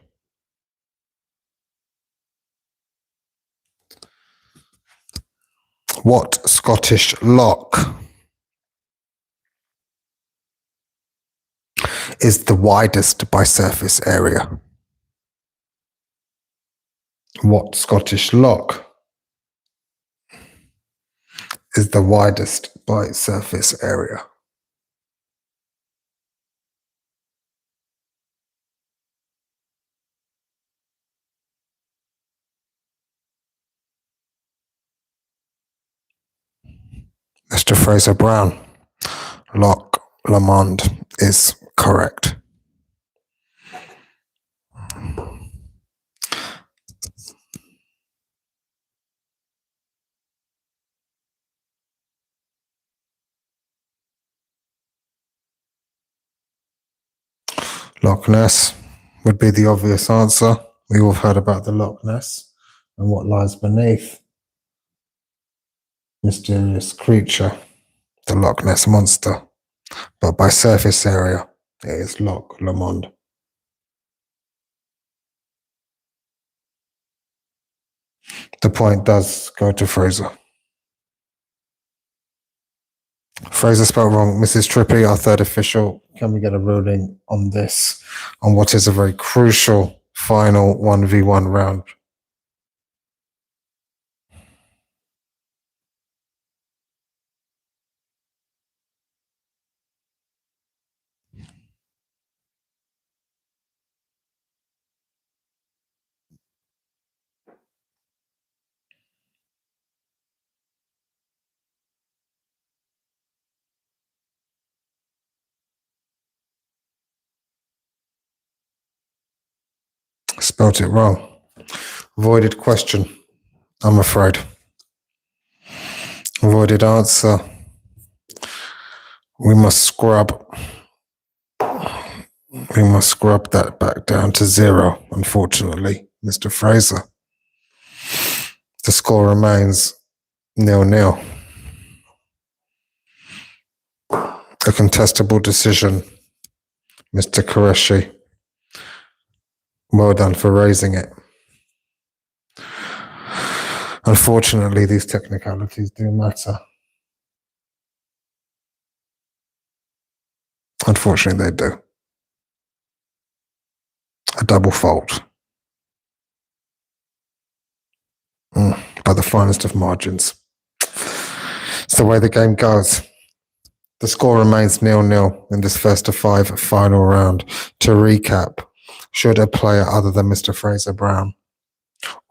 What Scottish loch is the widest by surface area? What Scottish loch is the widest by surface area? Mr. Fraser Brown, Loch Lomond is correct. Loch Ness would be the obvious answer. We all have heard about the Loch Ness and what lies beneath. Mysterious creature, the Loch Ness monster. But by surface area, it is Loch Lomond. The point does go to Fraser. Fraser spelled wrong. Mrs. Trippy, our third official, can we get a ruling on this, on what is a very crucial final 1v1 round? Spelt it wrong. Voided question, I'm afraid. Voided answer. We must scrub that back down to 0, unfortunately, Mr. Fraser. The score remains 0-0. A contestable decision, Mr. Qureshi. Well done for raising it. Unfortunately, these technicalities do matter. Unfortunately, they do. A double fault. By the finest of margins. It's the way the game goes. The score remains 0-0 in this first of 5 final round. To recap, should a player other than Mr. Fraser Brown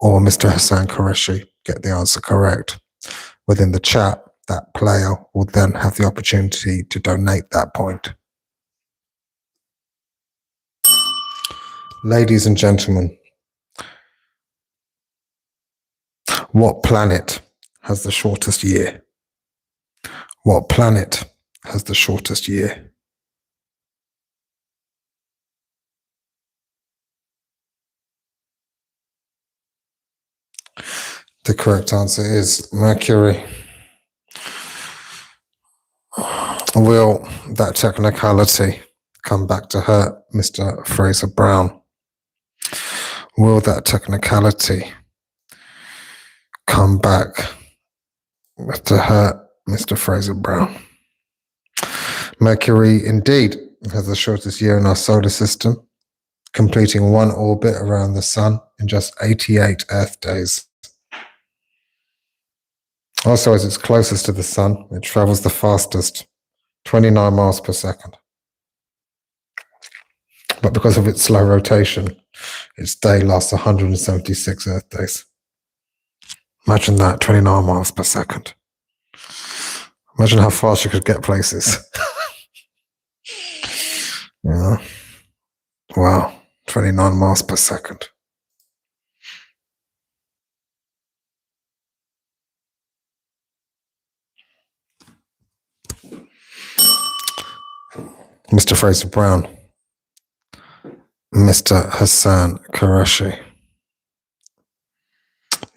or Mr. Hassan Qureshi get the answer correct within the chat, that player will then have the opportunity to donate that point. Ladies and gentlemen, what planet has the shortest year? What planet has the shortest year? The correct answer is Mercury. Will that technicality come back to hurt Mr. Fraser Brown? Will that technicality come back to hurt Mr. Fraser Brown? Mercury indeed has the shortest year in our solar system, completing one orbit around the sun in just 88 Earth days. Also, as it's closest to the sun, it travels the fastest, 29 miles per second. But because of its slow rotation, its day lasts 176 Earth days. Imagine that, 29 miles per second. Imagine how fast you could get places. Yeah. Wow, 29 miles per second. Mr. Fraser Brown, Mr. Hassan Qureshi,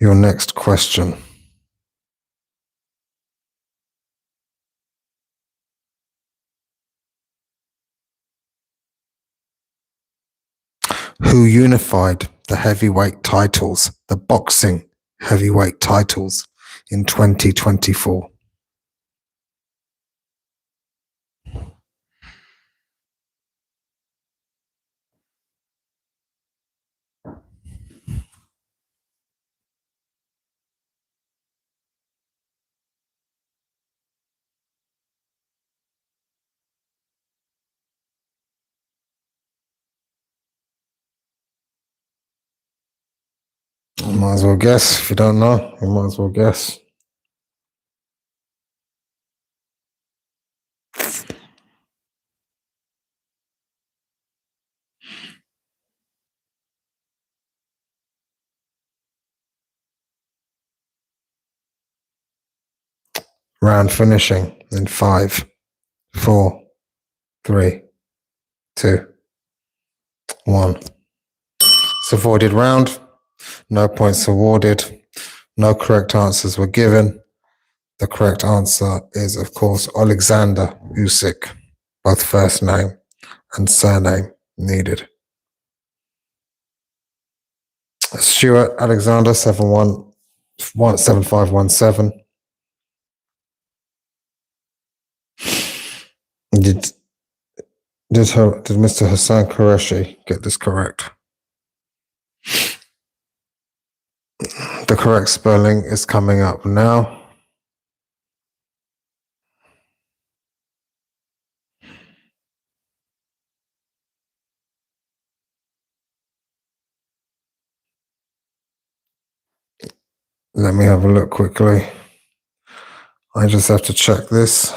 Your next question. Who unified the heavyweight titles, the boxing heavyweight titles, in 2024? You might as well guess. If you don't know, you might as well guess. Round finishing in 5, 4, 3, 2, 1. It's avoided round. No points awarded. No correct answers were given. The correct answer is, of course, Alexander Usyk. Both first name and surname needed. Stuart Alexander 7517. Did Mr. Hassan Qureshi get this correct? The correct spelling is coming up now. Let me have a look quickly. I just have to check this.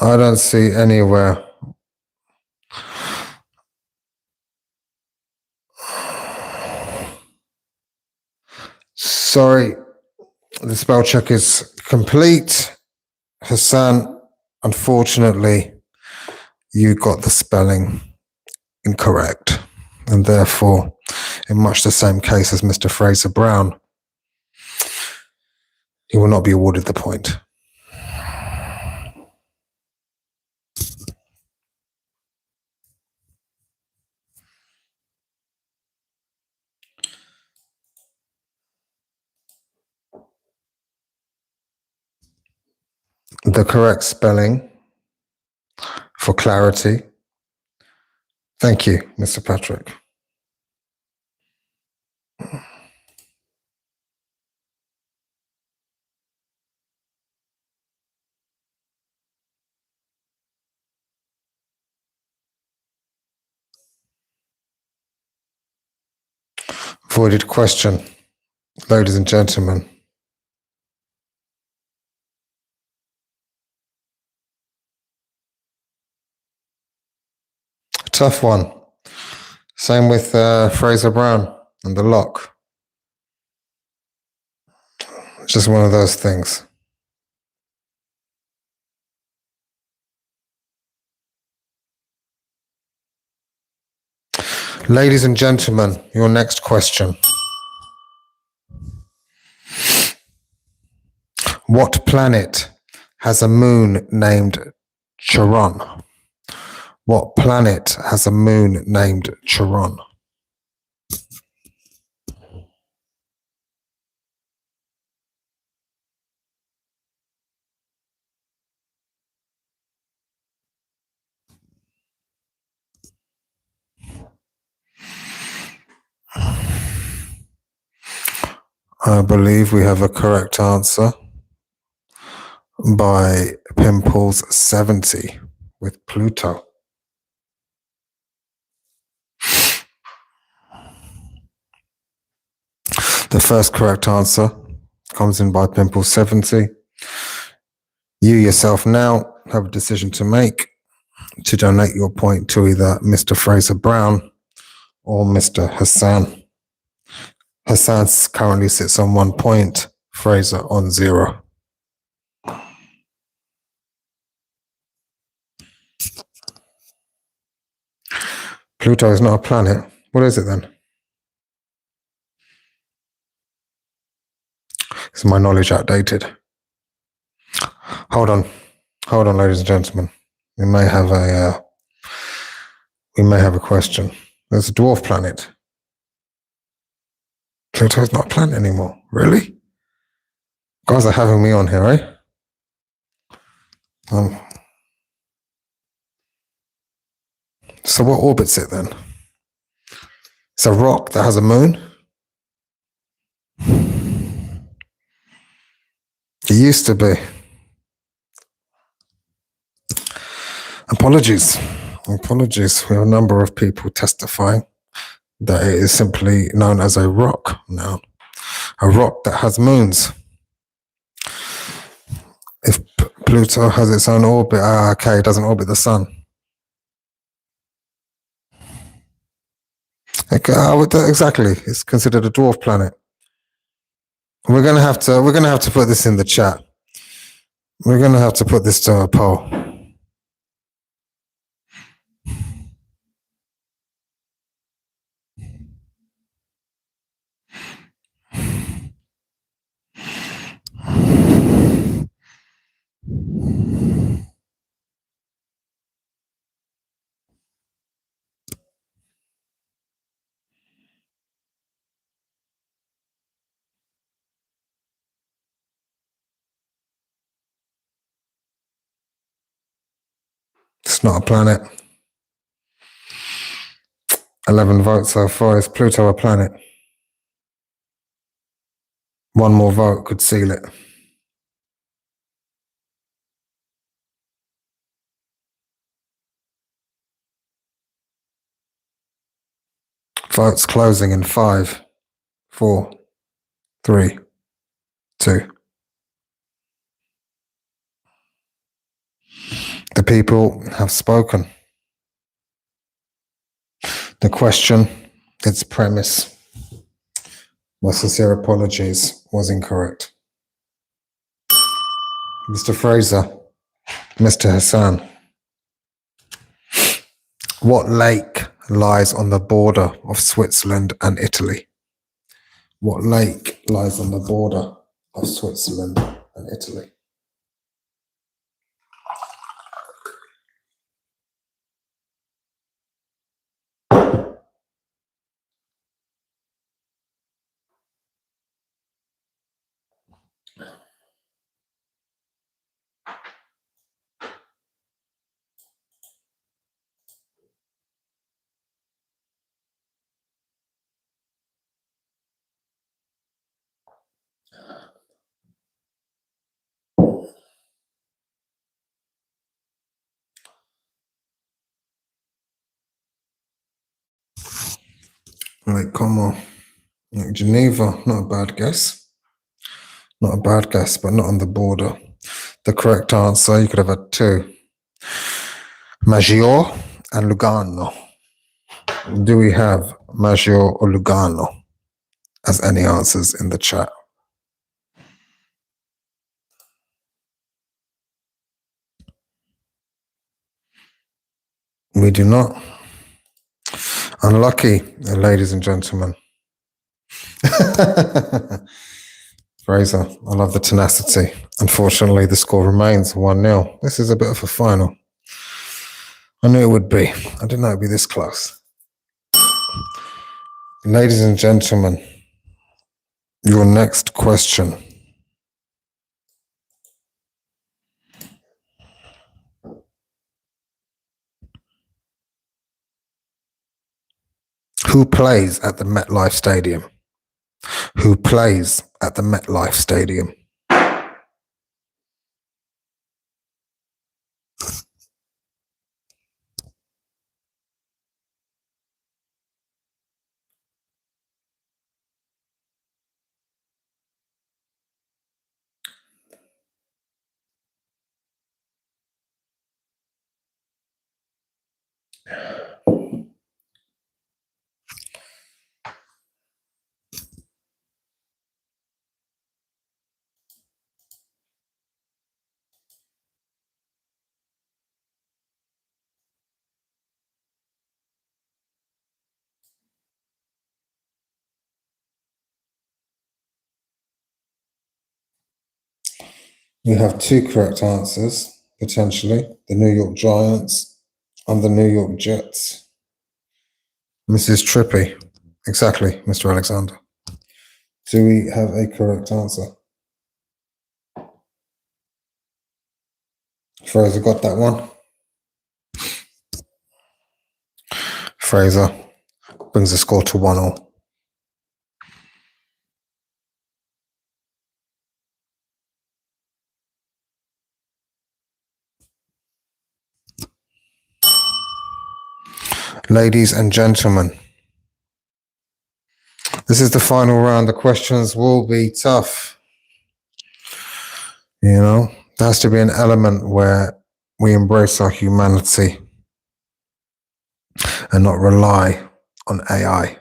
I don't see anywhere. Sorry, the spell check is complete. Hassan, unfortunately, you got the spelling incorrect, and therefore, in much the same case as Mr. Fraser Brown, he will not be awarded the point. The correct spelling, for clarity. Thank you, Mr. Patrick. Voided question, ladies and gentlemen. Tough one. Same with Fraser Brown and the lock. Just one of those things. Ladies and gentlemen, your next question. What planet has a moon named Charon? What planet has a moon named Charon? I believe we have a correct answer by Pimples 70 with Pluto. The first correct answer comes in by Pimple 70. You yourself now have a decision to make to donate your point to either Mr. Fraser Brown or Mr. Hassan. Hassan currently sits on 1 point, Fraser on 0. Pluto is not a planet. What is it then? Is my knowledge outdated? Hold on, ladies and gentlemen. We may have a question. There's a dwarf planet. Pluto's not a planet anymore. Really? Guys are having me on here, eh? So what orbits it then? It's a rock that has a moon. It used to be. Apologies. We have a number of people testifying that it is simply known as a rock now. A rock that has moons. If Pluto has its own orbit, okay, it doesn't orbit the sun. Okay, exactly. It's considered a dwarf planet. We're gonna have to put this in the chat. We're gonna have to put this to a poll. It's not a planet. 11 votes so far. Is Pluto a planet? One more vote could seal it. Votes closing in 5, 4, 3, 2. The people have spoken. The question, its premise, my sincere apologies, was incorrect. Mr. Fraser, Mr. Hassan, what lake lies on the border of Switzerland and Italy? What lake lies on the border of Switzerland and Italy? Lake Como. Lake Geneva, not a bad guess. Not a bad guess, but not on the border. The correct answer, you could have had 2. Maggiore and Lugano. Do we have Maggiore or Lugano as any answers in the chat? We do not. Unlucky, ladies and gentlemen. Fraser, I love the tenacity. Unfortunately, the score remains 1-0. This is a bit of a final. I knew it would be. I didn't know it would be this close. Ladies and gentlemen, your next question. Who plays at the MetLife Stadium? Who plays at the MetLife Stadium? You have two correct answers, potentially. The New York Giants and the New York Jets. Mrs. Trippy. Exactly, Mr. Alexander. Do we have a correct answer? Fraser got that one. Fraser brings the score to 1-1. Ladies and gentlemen, this is the final round. The questions will be tough. You know, there has to be an element where we embrace our humanity and not rely on AI.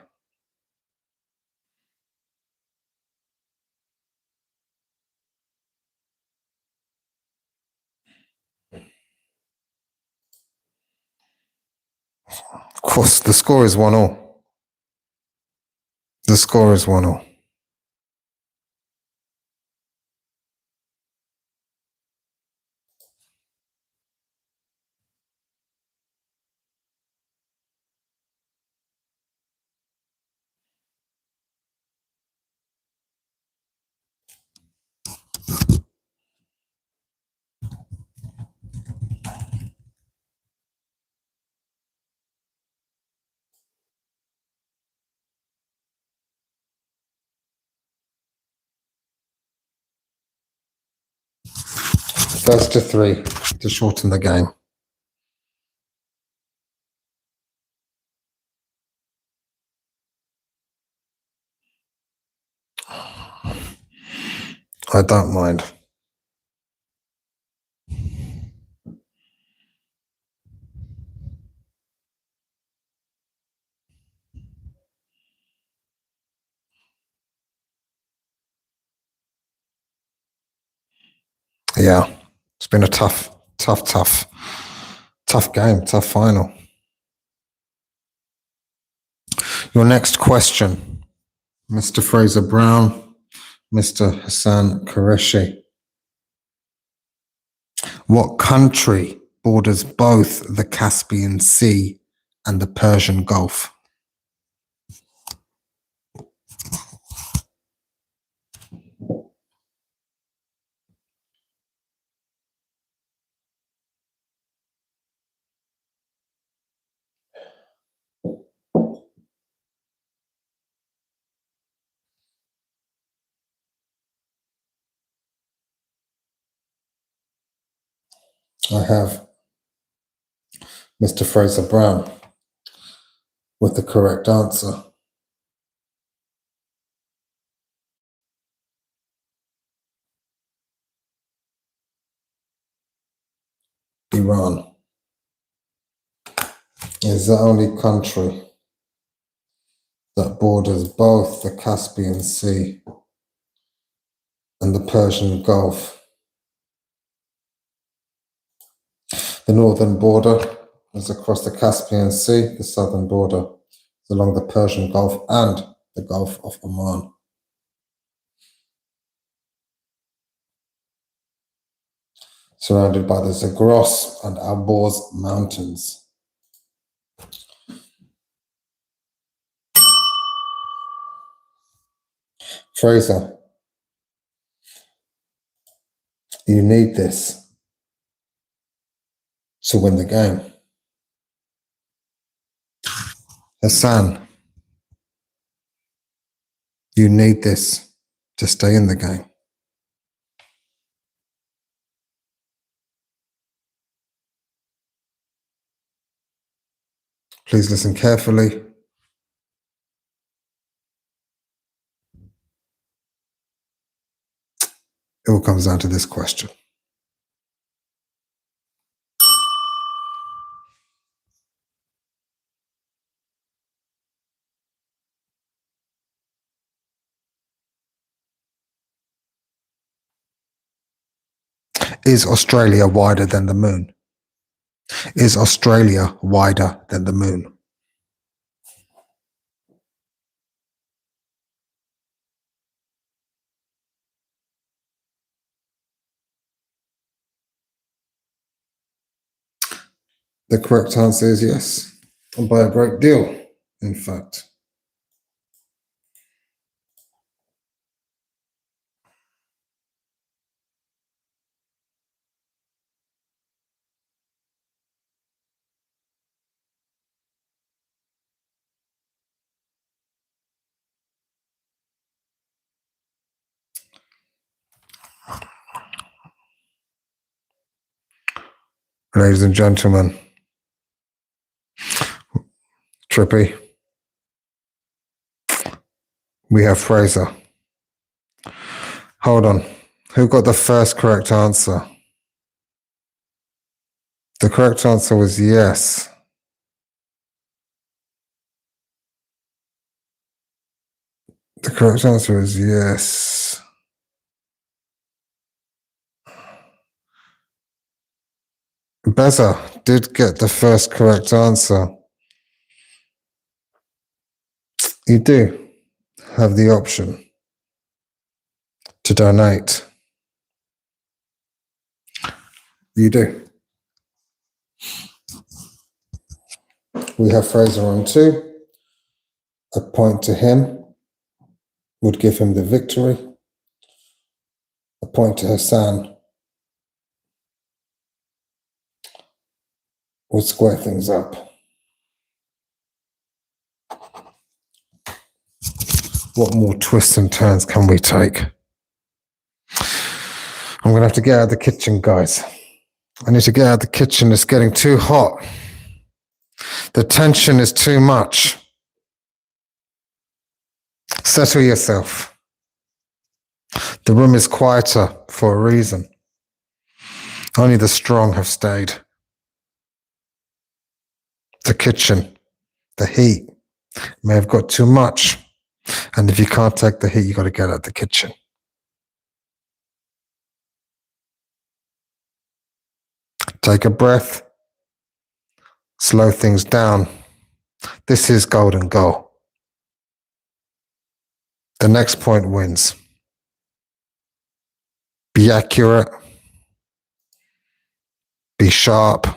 Of course, the score is 1-1. The score is 1-1. First to three to shorten the game. I don't mind. Yeah, it's been a tough game, tough final. Your next question, Mr. Fraser Brown, Mr. Hassan Qureshi. What country borders both the Caspian Sea and the Persian Gulf? I have Mr. Fraser Brown with the correct answer. Iran is the only country that borders both the Caspian Sea and the Persian Gulf. The northern border is across the Caspian Sea, the southern border is along the Persian Gulf and the Gulf of Oman. Surrounded by the Zagros and Alborz mountains. Fraser, you need this to win the game. Hassan, you need this to stay in the game. Please listen carefully. It all comes down to this question. Is Australia wider than the moon? Is Australia wider than the moon? The correct answer is yes, and by a great deal, in fact. Ladies and gentlemen, Trippy, we have Fraser. Hold on. Who got the first correct answer? The correct answer was yes. The correct answer is yes. Beza did get the first correct answer. You do have the option to donate. You do. We have Fraser on 2. A point to him would give him the victory. A point to Hassan would square things up. What more twists and turns can we take? I'm going to have to get out of the kitchen, guys. I need to get out of the kitchen. It's getting too hot. The tension is too much. Settle yourself. The room is quieter for a reason. Only the strong have stayed. The kitchen, the heat may have got too much. And if you can't take the heat, you got to get out of the kitchen. Take a breath. Slow things down. This is golden goal. The next point wins. Be accurate. Be sharp.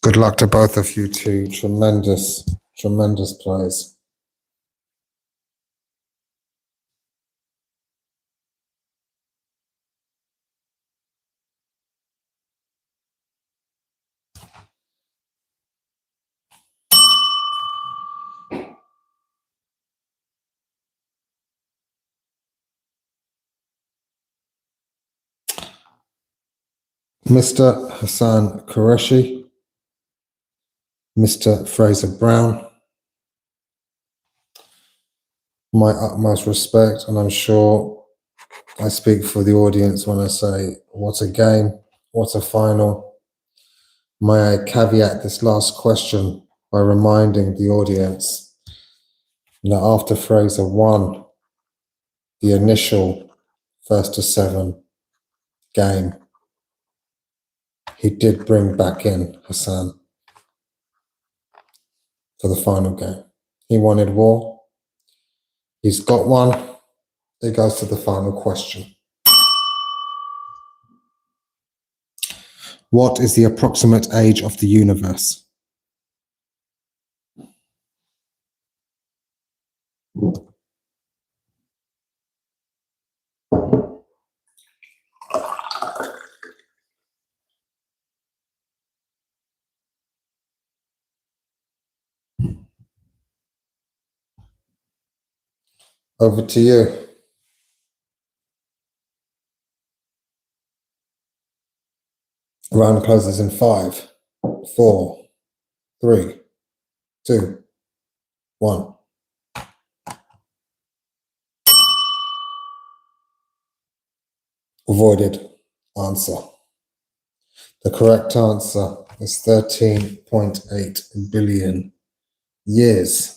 Good luck to both of you two. Tremendous, tremendous plays. Mr. Hassan Qureshi, Mr. Fraser Brown, my utmost respect, and I'm sure I speak for the audience when I say, what a game, what a final. May I caveat this last question by reminding the audience that after Fraser won the initial 1st to 7 game, he did bring back in Hassan for the final game. He wanted war. He's got one. It goes to the final question. What is the approximate age of the universe? Over to you. Round closes in 5, 4, 3, 2, 1. Avoided answer. The correct answer is 13.8 billion years.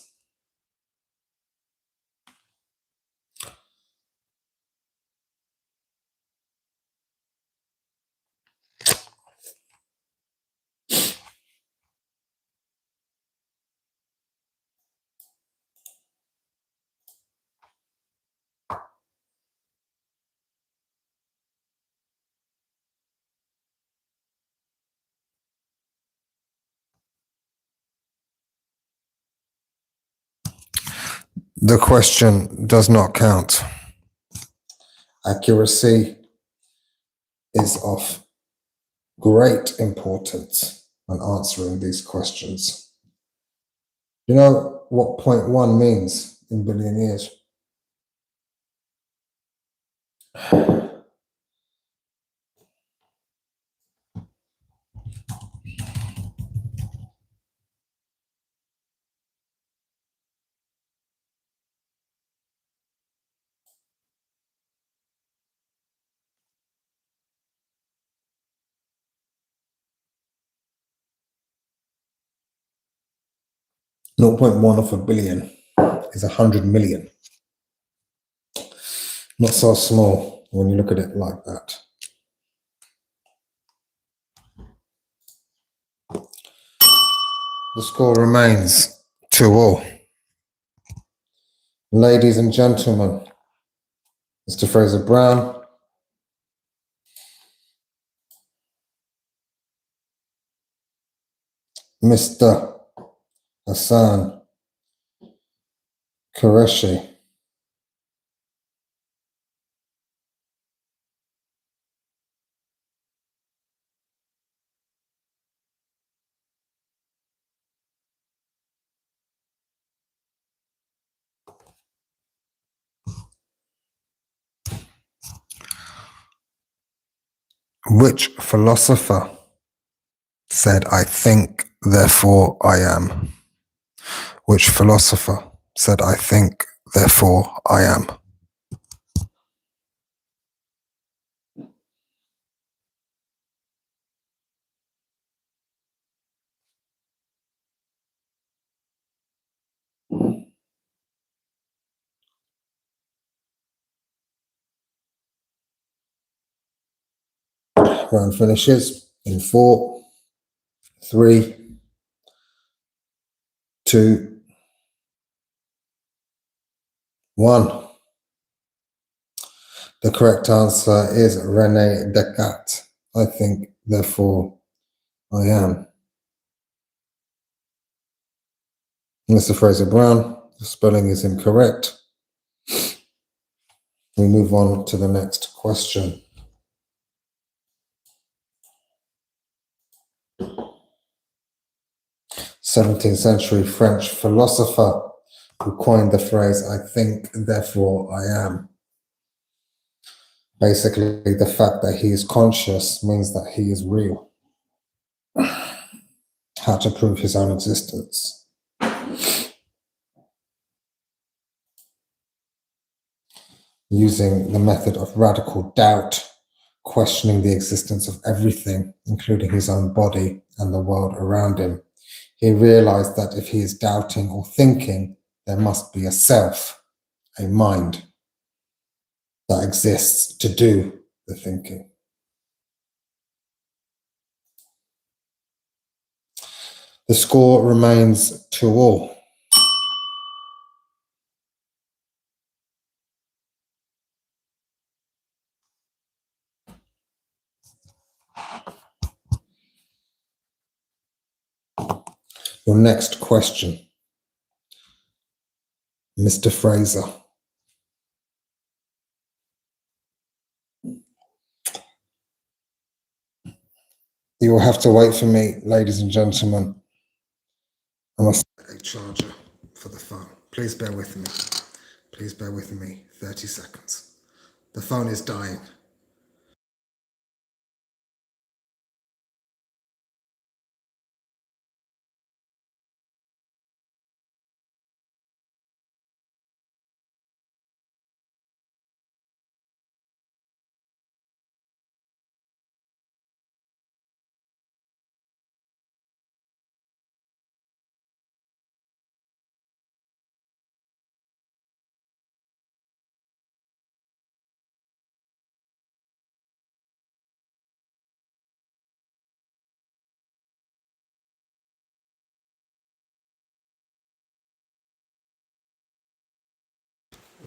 The question does not count. Accuracy is of great importance when answering these questions. You know what 0.1 means in billion years? Zero point 0.1 of a billion is 100 million. Not so small when you look at it like that. The score remains 2-2. Ladies and gentlemen, Mr. Fraser Brown, Mr. Hassan Qureshi. Which philosopher said, "I think, therefore I am"? Which philosopher said, "I think, therefore I am"? Round finishes in 4, 3, 2, 1. The correct answer is René Descartes. I think, therefore I am. Mr. Fraser Brown, the spelling is incorrect. We move on to the next question. 17th century French philosopher who coined the phrase, "I think, therefore I am." Basically, the fact that he is conscious means that he is real. How to prove his own existence. Using the method of radical doubt, questioning the existence of everything, including his own body and the world around him. He realized that if he is doubting or thinking, there must be a self, a mind, that exists to do the thinking. The score remains 2-2. Your next question, Mr. Fraser. You will have to wait for me, ladies and gentlemen. I must get a charger for the phone. Please bear with me. Please bear with me. 30 seconds. The phone is dying.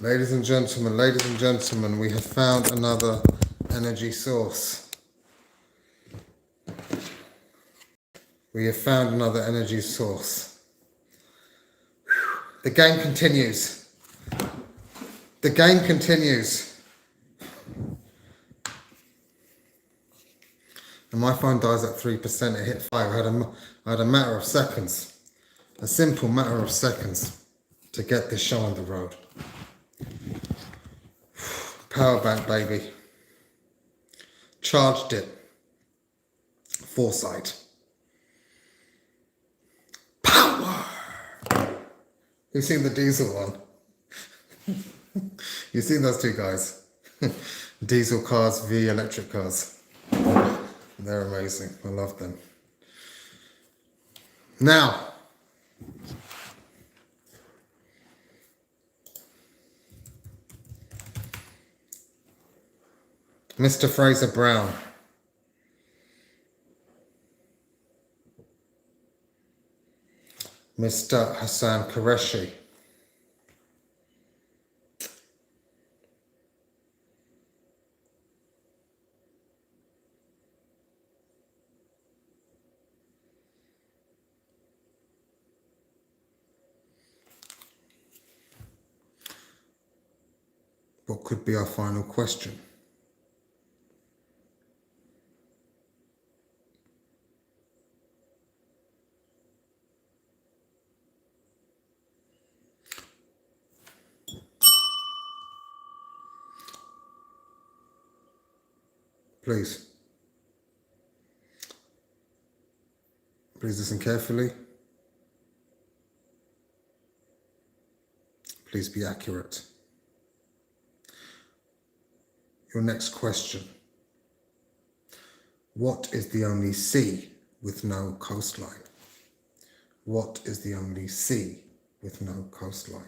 Ladies and gentlemen, we have found another energy source. We have found another energy source. The game continues. The game continues. And my phone dies at 3%. It hit 5. I had a matter of seconds. A simple matter of seconds to get this show on the road. Power bank, baby. Charged it. Foresight. Power! You've seen the diesel one. You've seen those two guys. Diesel cars v electric cars. They're amazing. I love them. Now, Mr. Fraser Brown. Mr. Hassan Qureshi. What could be our final question? Please. Please listen carefully. Please be accurate. Your next question. What is the only sea with no coastline? What is the only sea with no coastline?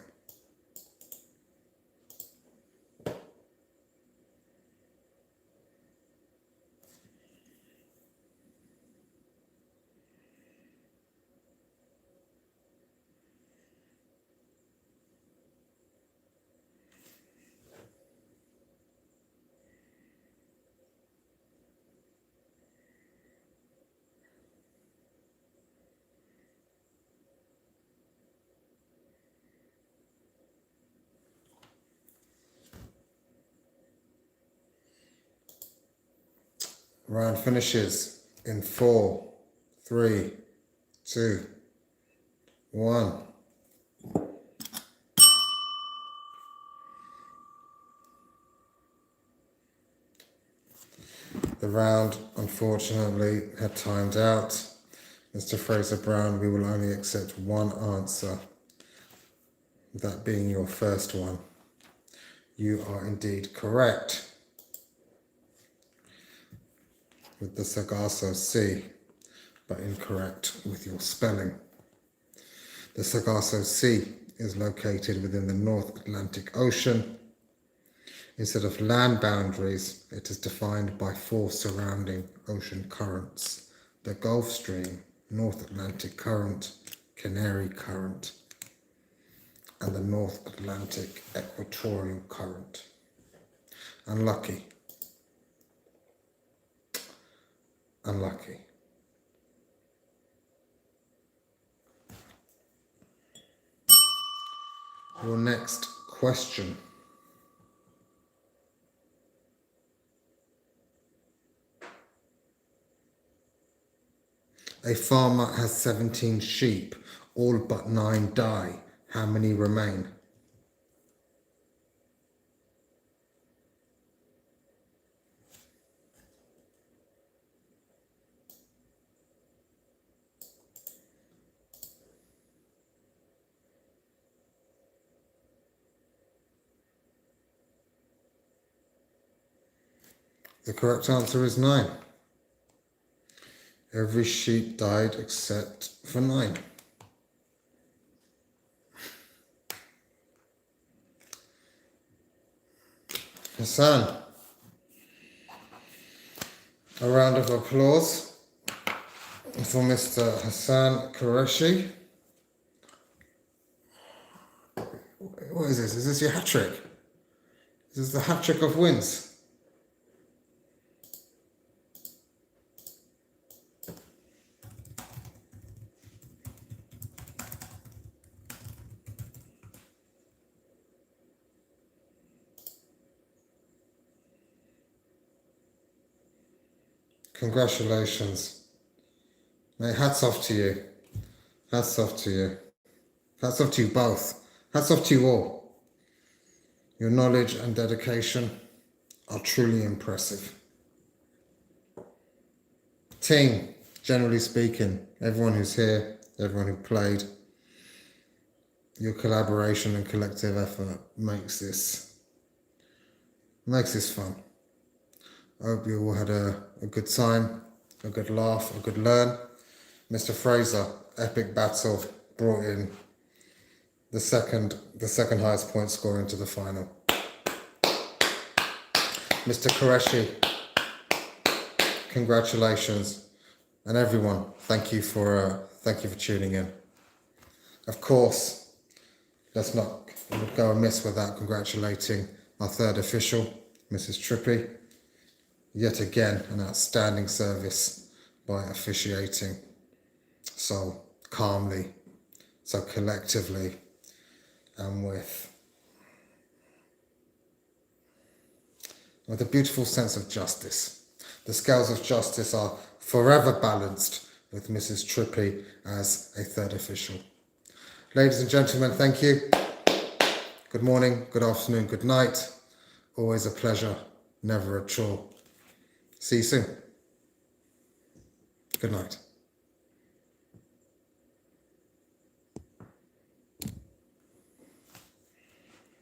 Round finishes in 4, 3, 2, 1. The round, unfortunately, had timed out. Mr. Fraser Brown, we will only accept one answer, that being your first one. You are indeed correct with the Sargasso Sea, but incorrect with your spelling. The Sargasso Sea is located within the North Atlantic Ocean. Instead of land boundaries, it is defined by 4 surrounding ocean currents: the Gulf Stream, North Atlantic Current, Canary Current, and the North Atlantic Equatorial Current. Unlucky. Unlucky. Your next question. A farmer has 17 sheep, all but 9 die. How many remain? The correct answer is 9. Every sheep died except for 9. Hassan, a round of applause for Mr. Hassan Qureshi. What is this? Is this your hat trick? Is this the hat trick of wins? Congratulations. Mate, hats off to you. Hats off to you. Hats off to you both. Hats off to you all. Your knowledge and dedication are truly impressive. Team, generally speaking, everyone who's here, everyone who played, your collaboration and collective effort makes this fun. I hope you all had a good time, a good laugh, a good learn. Mr. Fraser, epic battle, brought in the second highest point scorer into the final. Mr. Qureshi, congratulations, and everyone, thank you for tuning in. Of course, let's not go amiss without congratulating our third official, Mrs. Trippy. Yet again, an outstanding service by officiating so calmly, so collectively, and with a beautiful sense of justice. The scales of justice are forever balanced with Mrs. Trippy as a third official. Ladies and gentlemen, thank you. Good morning, good afternoon, good night. Always a pleasure, never a chore. See you soon. Good night.